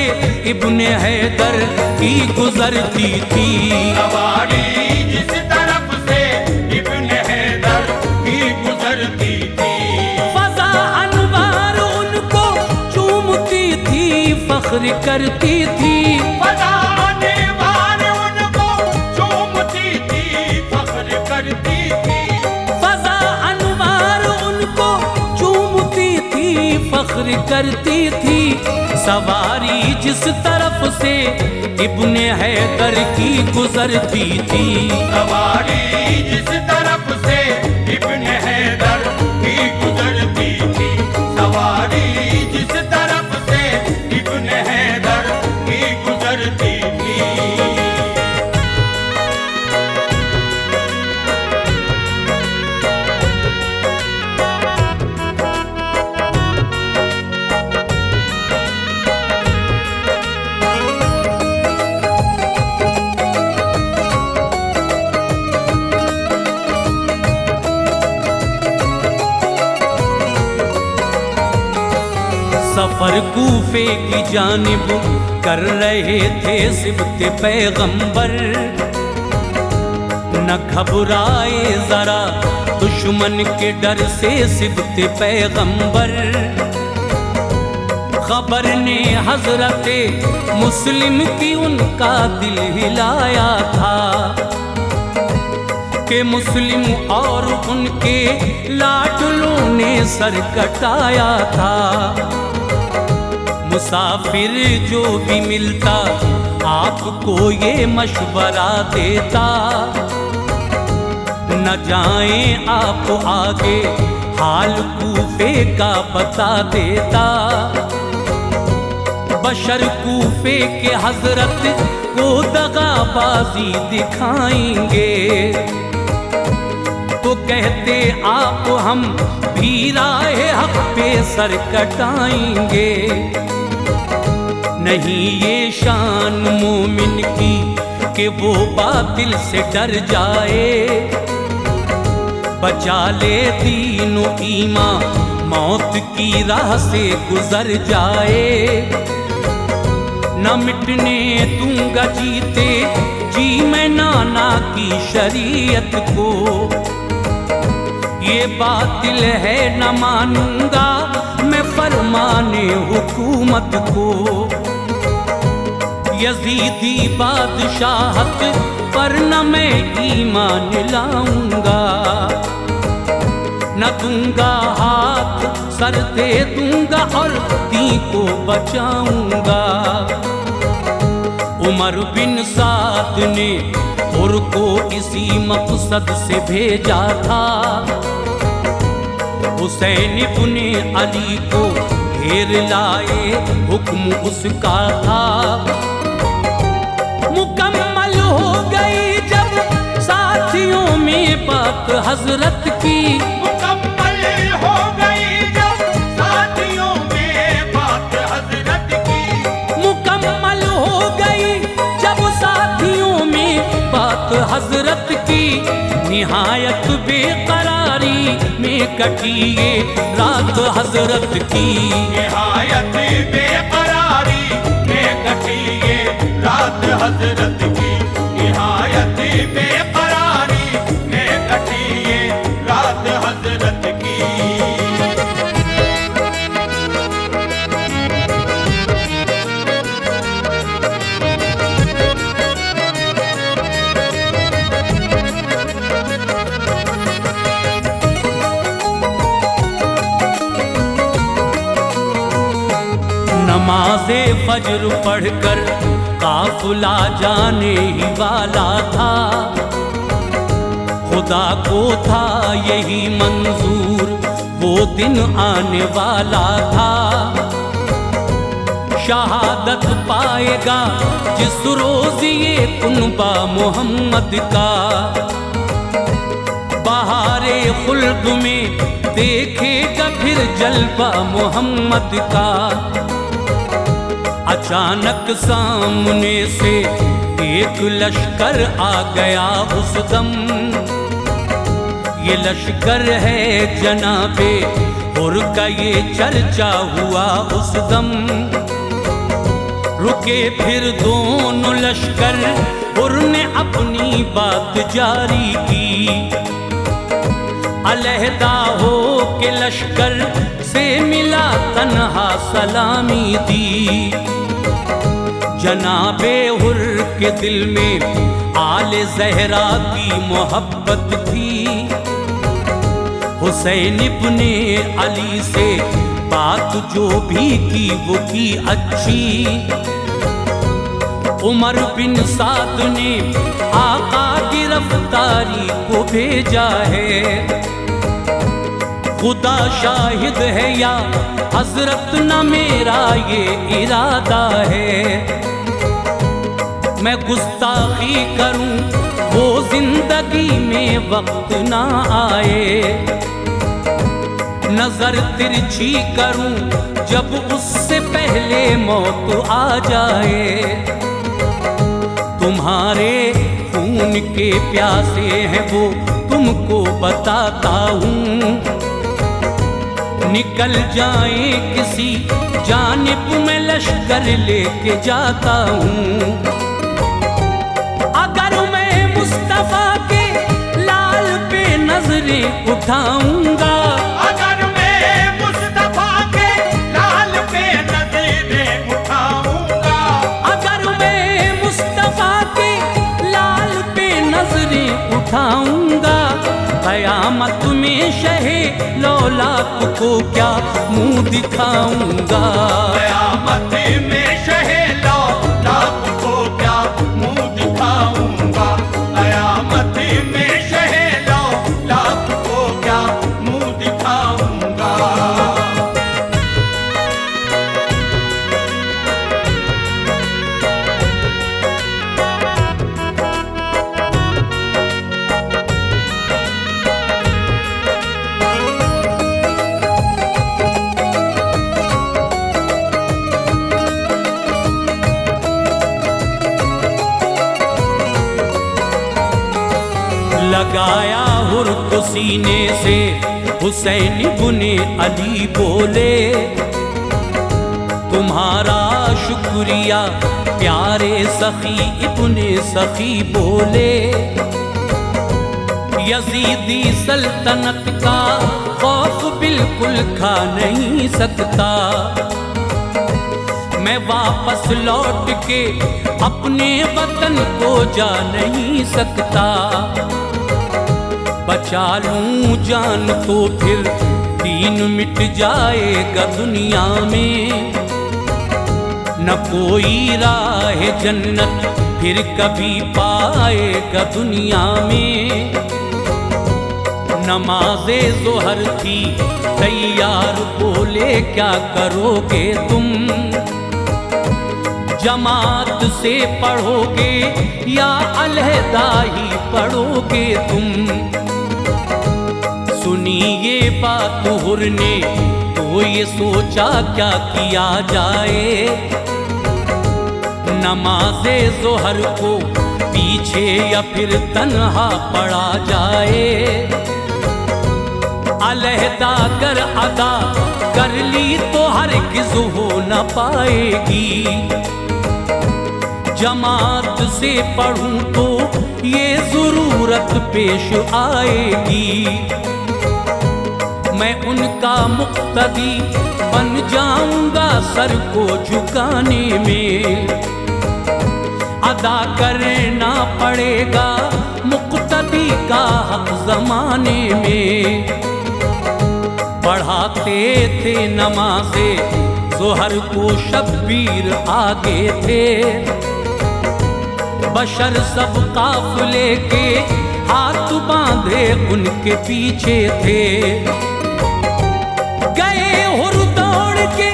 इब्ने हैदर की गुजरती थी, सवारी जिस तरफ से इब्ने हैदर की गुजरती थी। फ़ज़ा अनवार उनको चूमती थी, फ़ख्र करती थी। फ़ज़ा अनवार उनको चूमती थी, फ़ख्र करती थी। फ़ज़ा अनवार उनको चूमती थी, फ़ख्र करती थी। सवारी जिस तरफ से इब्ने हैदर की गुजरती थी, सवारी जिस तरफ से इब्ने हैदर की गुजरती थी। सवारी जिस तरफ से इब्ने हैदर की गुजरती थी। सफर कूफे की जानिब कर रहे थे सिबते पैगंबर, न घबराए जरा दुश्मन के डर से सिबते पैगंबर। खबर ने हजरते मुस्लिम की उनका दिल हिलाया था, कि मुस्लिम और उनके लाडलों ने सर कटाया था। मुसाफिर जो भी मिलता आपको ये मशवरा देता, न जाएं आप आगे हाल कूफे का बता देता। बशर कूफे के हजरत को दगाबाजी दिखाएंगे, तो कहते आप हम भी राहे हक पे सर कटाएंगे। नहीं ये शान मोमिन की कि वो बातिल से डर जाए, बचा ले दीन व ईमान मौत की राह से गुजर जाए। न मिटने दूंगा जीते जी मैं नाना की शरीयत को, ये बातिल है न मानूंगा मैं फरमाने हुकूमत को। यजीदी बादशाहत पर न मैं ईमान लाऊंगा, न दूंगा हाथ सर दे दूंगा और दी को बचाऊंगा। उमर बिन साद ने हुर को इसी मकसद से भेजा था, हुसैन इब्ने अली को घेर लाए हुक्म उसका था। मुकम्मल हो गई जब साथियों में बात हजरत की, मुकम्मल हो गई जब साथियों में बात हजरत की, मुकम्मल हो गई जब साथियों में बात हजरत की। निहायत बेकरारी में कटी ये रात हजरत की, निहायत बेकरारी में कटी ये रात हजरत की, निहायत बेकरारी में कटी ये रात हजरत की। नमाज़े फज्र पढ़कर काफिला जाने ही वाला था। खुदा को था यही मंजूर वो दिन आने वाला था। शहादत पाएगा जिस रोज ये कुनबा मोहम्मद का, बहारे खुल्द में देखेगा फिर जलवा मोहम्मद का। अचानक सामने से एक लश्कर आ गया उस दम, ये लश्कर है जनाबे हुर का, ये चर्चा हुआ उस दम। रुके फिर दोनों लश्कर, हुर ने अपनी बात जारी की। अलहदा हो के लश्कर से मिला तन्हा सलामी दी। जनाबे हुर के दिल में आले ज़हरा की मोहब्बत थी। हुसैन इब्ने अली से बात जो भी की वो की अच्छी। उमर बिन साद ने आका की रफ्तारी को भेजा है। खुदा शाहिद है या हजरत न मेरा ये इरादा है। मैं गुस्ताखी करूं वो जिंदगी में वक्त ना आए। नजर तिरछी करूं जब उससे पहले मौत आ जाए। तुम्हारे खून के प्यासे हैं वो तुमको बताता हूँ। निकल जाए किसी जानिब में लश्कर लेके जाता हूँ। अगर मैं मुस्तफा के लाल पे नजरें उठाऊंगा, अगर मैं मुस्तफा के लाल पे नजरें उठाऊंगा, अगर मैं मुस्तफा के लाल पे नजरें उठाऊंगा, कयामत में शहे लौलाक को क्या मुंह दिखाऊंगा। कयामत में शहे लौलाक को क्या मुंह दिखाऊंगा। कयामत में शहे लौलाक को क्या मुंह दिखाऊंगा। लगाया हुर को सीने से हुसैन इब्ने अली बोले, तुम्हारा शुक्रिया प्यारे सखी इब्ने सखी बोले। यजीदी सल्तनत का खौफ बिल्कुल खा नहीं सकता। मैं वापस लौट के अपने वतन को जा नहीं सकता। बचा लूं जान तो फिर दीन मिट जाएगा दुनिया में। न कोई राह जन्नत फिर कभी पाएगा दुनिया में। नमाज़े ज़ोहर थी तैयार, बोले क्या करोगे तुम, जमात से पढ़ोगे या अलहदा ही पढ़ोगे तुम। सुनी ये बात हुर ने तो ये सोचा क्या किया जाए, नमाज़े ज़ोहर को पीछे या फिर तन्हा पढ़ा जाए। अलहदा कर अदा कर ली तो हरगिज़ हो न पाएगी, जमात से पढ़ूं तो ये ज़रूरत पेश आएगी। मैं उनका मुक्तदी बन जाऊंगा सर को झुकाने में, अदा करना पड़ेगा मुक्तदी का हक ज़माने में। पढ़ाते थे नमाज़े ज़ोहर को शब्बीर आगे थे, बशर सब काफ़िले के हाथ बांधे उनके पीछे थे। गए हुर दौड़ के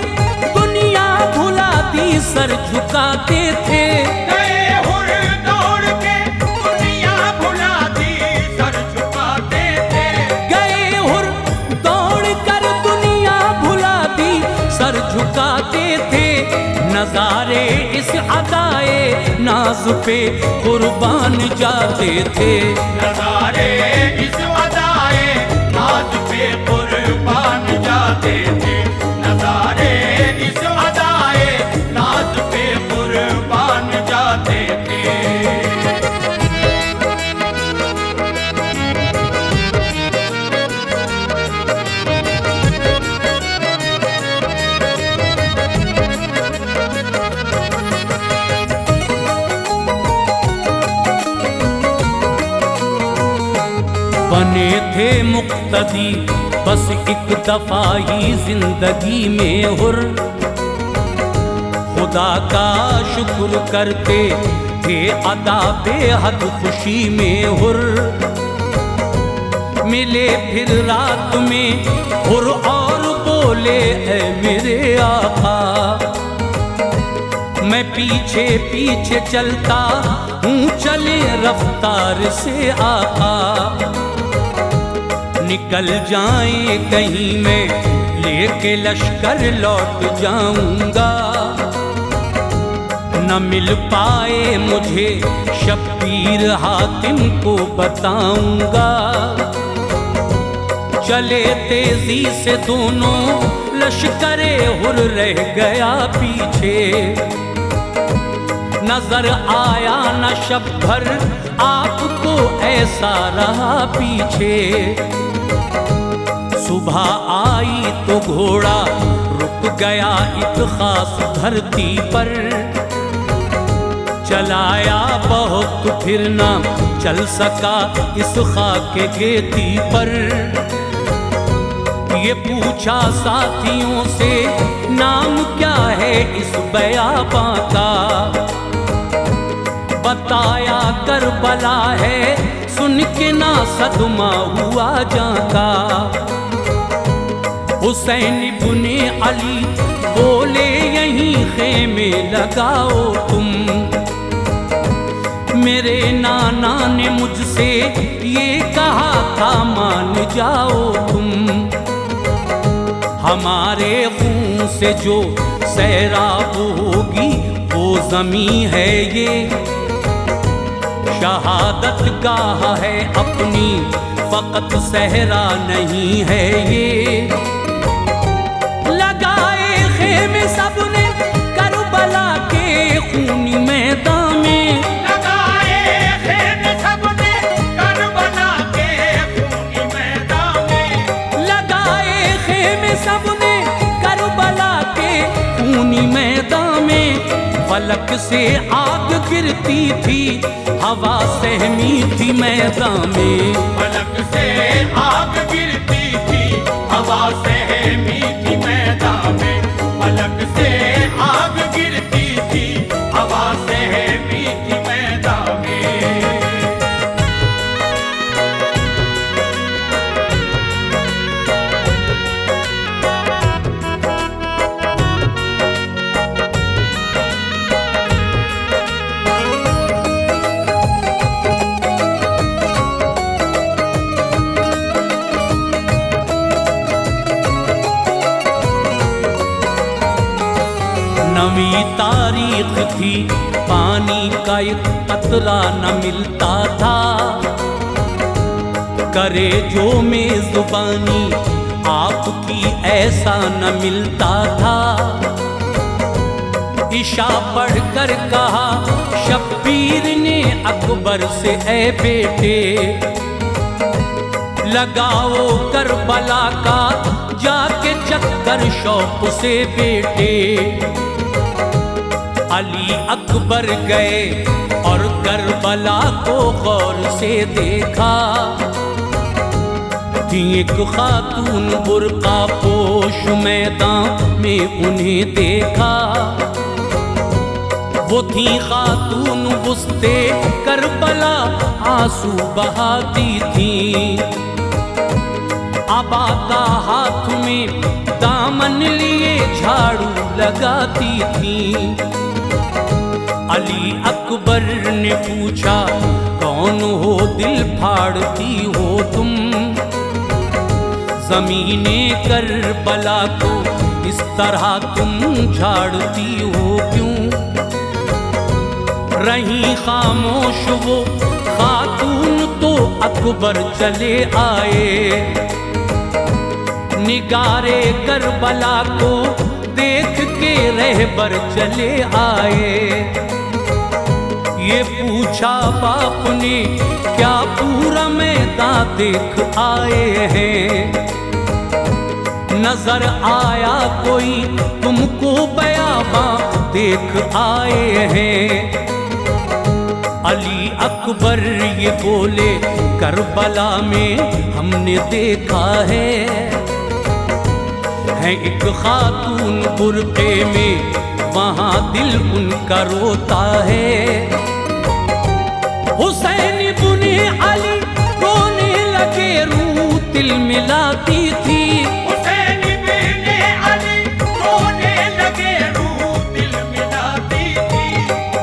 दुनिया भुला दी सर झुकाते थे, गए हुर दौड़ के दुनिया भुला दी सर झुकाते थे, गए हुर दौड़ कर दुनिया भुला दी सर झुकाते थे। नज़ारे इस अदाए नाज पे कुर्बान जाते थे, नज़ारे इस अदाए नाज पे कुर्बान जाते थे, नज़ारे इस अदाए नाज पे कुर्बान जाते थे। बने थे मुक्तदी बस एक दफा ही जिंदगी में हुर, खुदा का शुक्र करते थे अदा बेहद खुशी में हुर। मिले फिर रात में हुर और बोले ऐ मेरे आका, मैं पीछे पीछे चलता हूँ चले रफ्तार से आका, निकल जाए कहीं मैं लेके लश्कर लौट जाऊंगा, न मिल पाए मुझे शब्बीर हातिम को बताऊंगा। चले तेजी से दोनों लश्करे हुर रह गया पीछे, नजर आया न शब भर आपको ऐसा रहा पीछे। सुबह आई तो घोड़ा रुक गया एक खास धरती पर, चलाया बहुत फिर ना चल सका इस खाके गेती पर। ये पूछा साथियों से नाम क्या है इस बयाबां का, बताया करबला है सुन के ना सदमा हुआ जाता। हुसैन इब्ने अली बोले यहीं खेमे लगाओ तुम, मेरे नाना ने मुझसे ये कहा था मान जाओ तुम। हमारे खून से जो सैराब होगी वो ज़मीं है ये, शहादत गाह है अपनी फ़कत सहरा नहीं है ये। लगाए खेमे सबने करबला के खूनी मैदान में, लगाए खेमे सबने करबला के खूनी मैदान में, लगाए खेमे सबने करबला के खूनी मैदान में। फलक से आग गिरती थी हवा सहमी थी मैदान में, फलक से आग गिरती थी हवा सहमी थी मैदान में, फलक से आग गिरती थी हवा सहमी थी मैदान में। तारीख थी, पानी का एक कतरा न मिलता था। करे जो मेज़बानी आपकी ऐसा न मिलता था। इशा पढ़कर कहा शब्बीर ने अकबर से, ऐ बेटे लगाओ करबला का जाके चक्कर शौक से बेटे। अली अकबर गए और करबला को गौर से देखा। थी एक खातून बुर्का पोश, मैदान में उन्हें देखा। वो थी खातून वुस्ते करबला, आंसू बहाती थी। अबा का हाथ में दामन लिए झाड़ू लगाती थी। अली अकबर ने पूछा कौन हो दिल फाड़ती हो तुम? ज़मीने करबला को इस तरह तुम झाड़ती हो क्यों? रही खामोश वो खातून तो अकबर चले आए। निगारे करबला को देख के रहबर चले आए। ये पूछा बाप ने क्या पूरा मैदान देख आए हैं? नजर आया कोई तुमको बयाबा देख आए हैं? अली अकबर ये बोले करबला में हमने देखा है एक खातून बुर्के में, वहाँ दिल उनका रोता है। हुसैन इब्ने अली रोने लगे, रूह तिल मिलाती थी। हुसैन इब्ने अली रोने लगे, रूह दिल मिलाती थी।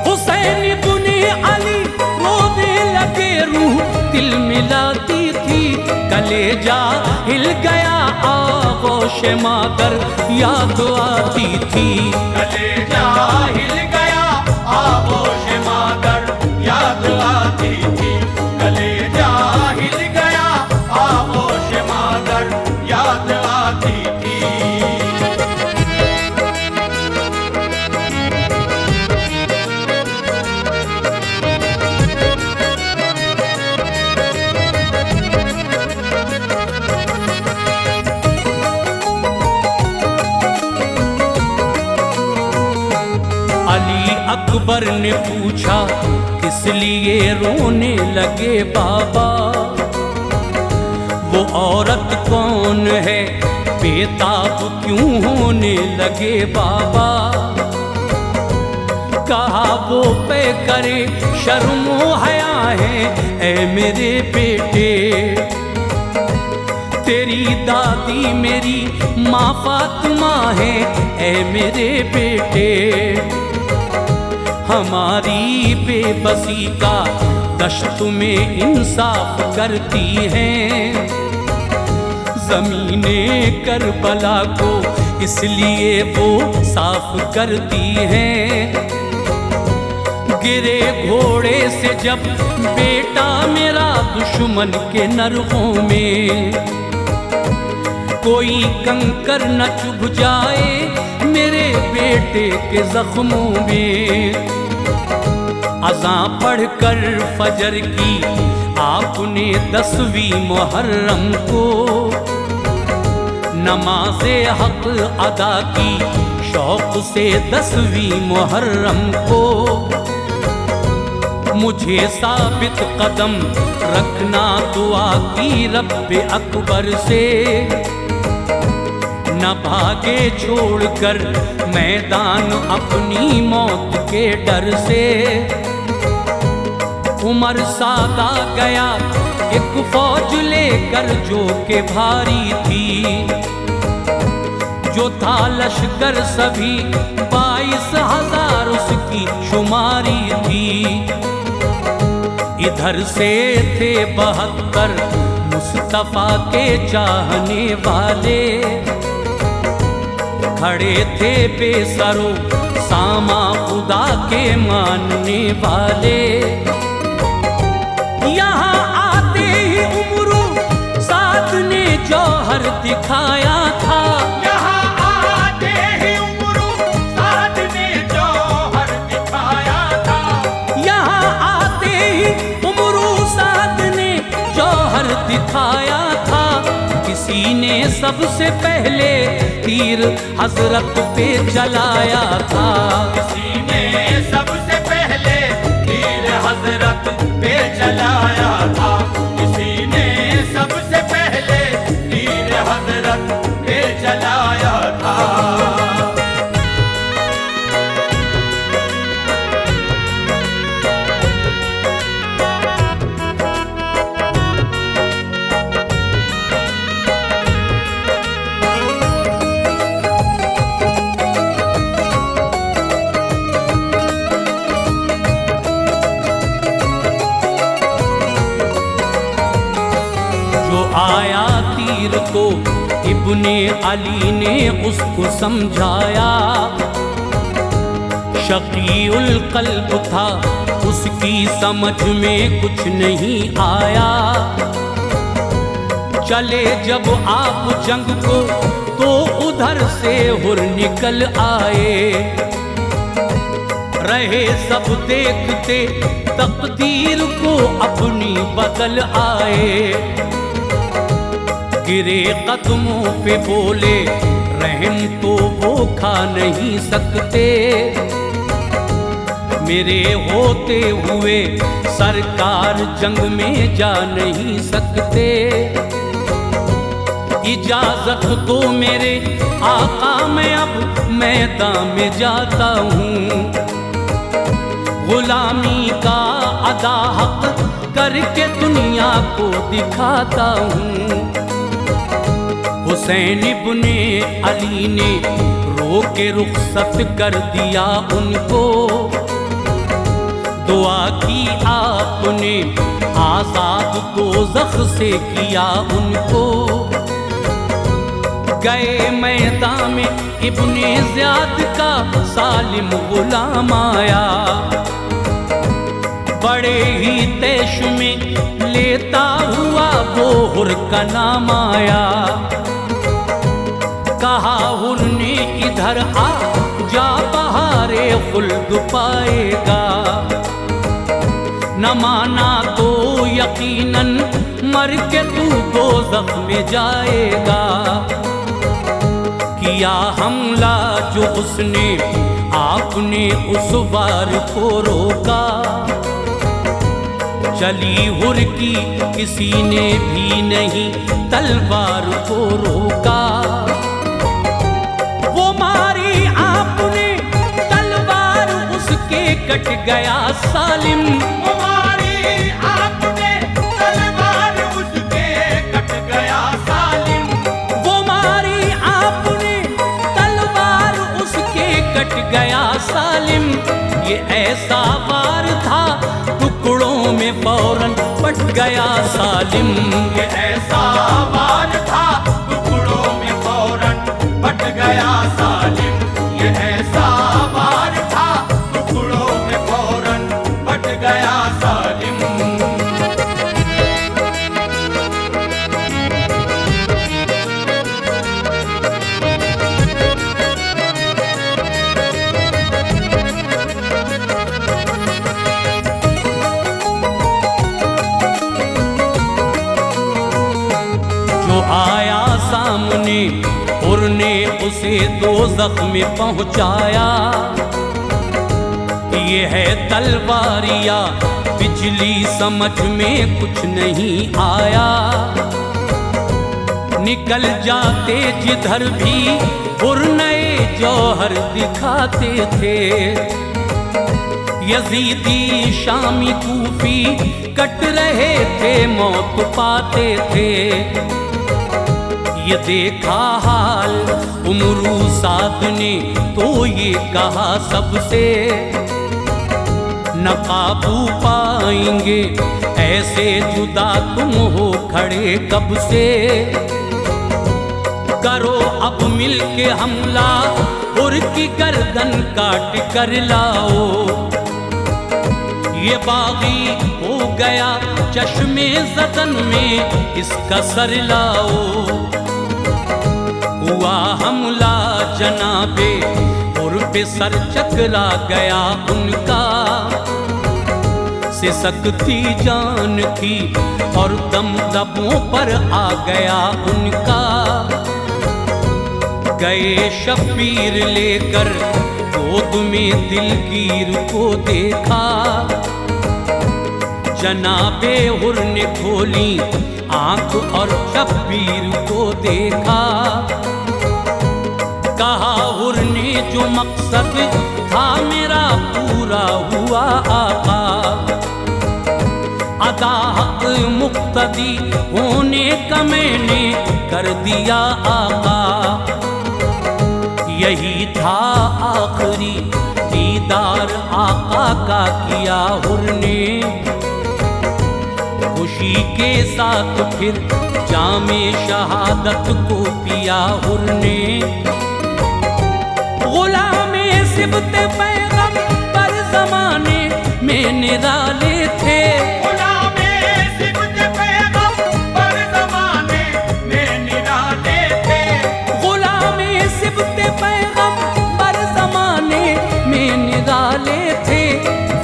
हुसैन इब्ने अली रोने लगे, रूह दिल मिलाती थी। कलेजा हिल गया, आगोश मातर याद आती थी। कलेजा हिल गया, आगोश मातर याद आती थी। कलेजा हिल गया, आगोश मातर याद आती थी। अली अकबर ने पूछा किस लिए रोने लगे बाबा? वो औरत कौन है, बेताब क्यों होने लगे बाबा? कहा वो पे करे शर्मो हया है, ऐ मेरे बेटे। तेरी दादी मेरी माँ फातिमा है, ऐ मेरे बेटे। हमारी बेबसी का दश्त में इंसाफ करती हैं। ज़मीने करबला को इसलिए वो साफ करती हैं। गिरे घोड़े से जब बेटा मेरा दुश्मन के नरकों में, कोई कंकर न चुभ जाए मेरे बेटे के जख्मों में। अज़ां पढ़कर फजर की आपने 10वीं मुहर्रम को, नमाज़े हक अदा की शौक से 10वीं मुहर्रम को। मुझे साबित कदम रखना दुआ की रब्बे अकबर से। न भागे छोड़कर मैदान अपनी मौत के डर से। उमर सादा गया एक फौज लेकर जो के भारी थी। जो था लश्कर सभी 22,000 उसकी शुमारी थी। इधर से थे 72 मुस्तफा के चाहने वाले। खड़े थे बेसरो सामा खुदा के मानने वाले। यहाँ आते ही उमरू साद ने जौहर दिखाया था। यहाँ आते ही उमरू साद ने जौहर दिखाया था। यहाँ आते ही उमरू साद ने जौहर दिखाया था। किसी ने सबसे पहले तीर हजरत पे चलाया था। किसी ने सबसे पहले तीर हजरत पे चलाया था। किसी ने सबसे पहले तीर हजरत पे चलाया था। आया तीर को इब्ने अली ने उसको समझाया। शकीउल कल्ब था उसकी समझ में कुछ नहीं आया। चले जब आप जंग को तो उधर से हुर निकल आए। रहे सब देखते तकदीर को अपनी बदल आए। गिरे कदमों पे बोले रहम तो वो खा नहीं सकते। मेरे होते हुए सरकार जंग में जा नहीं सकते। इजाजत दो मेरे आका मैं अब मैदान में जाता हूँ। गुलामी का अदा हक करके दुनिया को दिखाता हूँ। हुसैन इब्ने अली ने रो के रुखसत कर दिया उनको। दुआ की आपने आजाद दोज़ख से किया उनको। गए मैदान में इब्ने ज़ियाद का सालिम गुलाम आया। बड़े ही तैश में लेता हुआ वो हुर का नाम आया। कहा हुर ने इधर आ जा बहारे खुल्द पाएगा। न माना तो यकीनन मर के तू दोज़ख में जाएगा। किया हमला जो उसने आपने उस वार को रोका। चली हुर की किसी ने भी नहीं तलवार को रोका। वो मारी आपने तलवार उसके कट गया सालिम। वो मारी आपने तलवार उसके कट गया सालिम। वो मारी आपने तलवार उसके कट गया सालिम। ये ऐसा वार था टुकड़ों में फौरन बट गया सालिम। ये ऐसा वार था टुकड़ों में फौरन बट गया सालिम। ये ऐसा वार था टुकड़ों में फौरन बट गया सालिम। आया सामने हुर ने उसे दोज़ख में पहुंचाया। ये है तलवारिया बिजली समझ में कुछ नहीं आया। निकल जाते जिधर भी हुर नए जौहर दिखाते थे। यजीदी शामी कूफी कट रहे थे मौत पाते थे। ये देखा हाल उमरू साद ने तो ये कहा सबसे। न काबू पाएंगे ऐसे जुदा तुम हो खड़े कब से। करो अब मिल के हमला, हुर की गर्दन काट कर लाओ। ये बागी हो गया चश्मे ज़दन में, इसका सर लाओ। हुआ हमला जनाबे हुर पे, सर चकरा गया उनका। सिसकती जान थी और दम लबों पर आ गया उनका। गए शब्बीर लेकर गोद में दिलगीर को देखा। जनाबे हुर ने खोली आंख और शब्बीर को देखा। कहा हुर ने जो मकसद था मेरा पूरा हुआ आका। अदा हक मुक्तदी होने का मैंने कर दिया आका। यही था आखिरी दीदार आका का किया हुर ने। खुशी के साथ फिर जामे शहादत को पिया हुर ने। गुलामे सिबते पैगंबर ज़माने में निराले थे। गुलामे सिबते पैगंबर ज़माने में निराले थे। गुलामे सिबते पैगंबर ज़माने में निराले थे।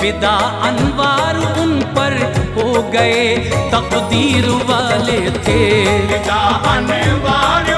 विदा अनवार उन पर हो गए तकदीर वाले थे। विदा अनवार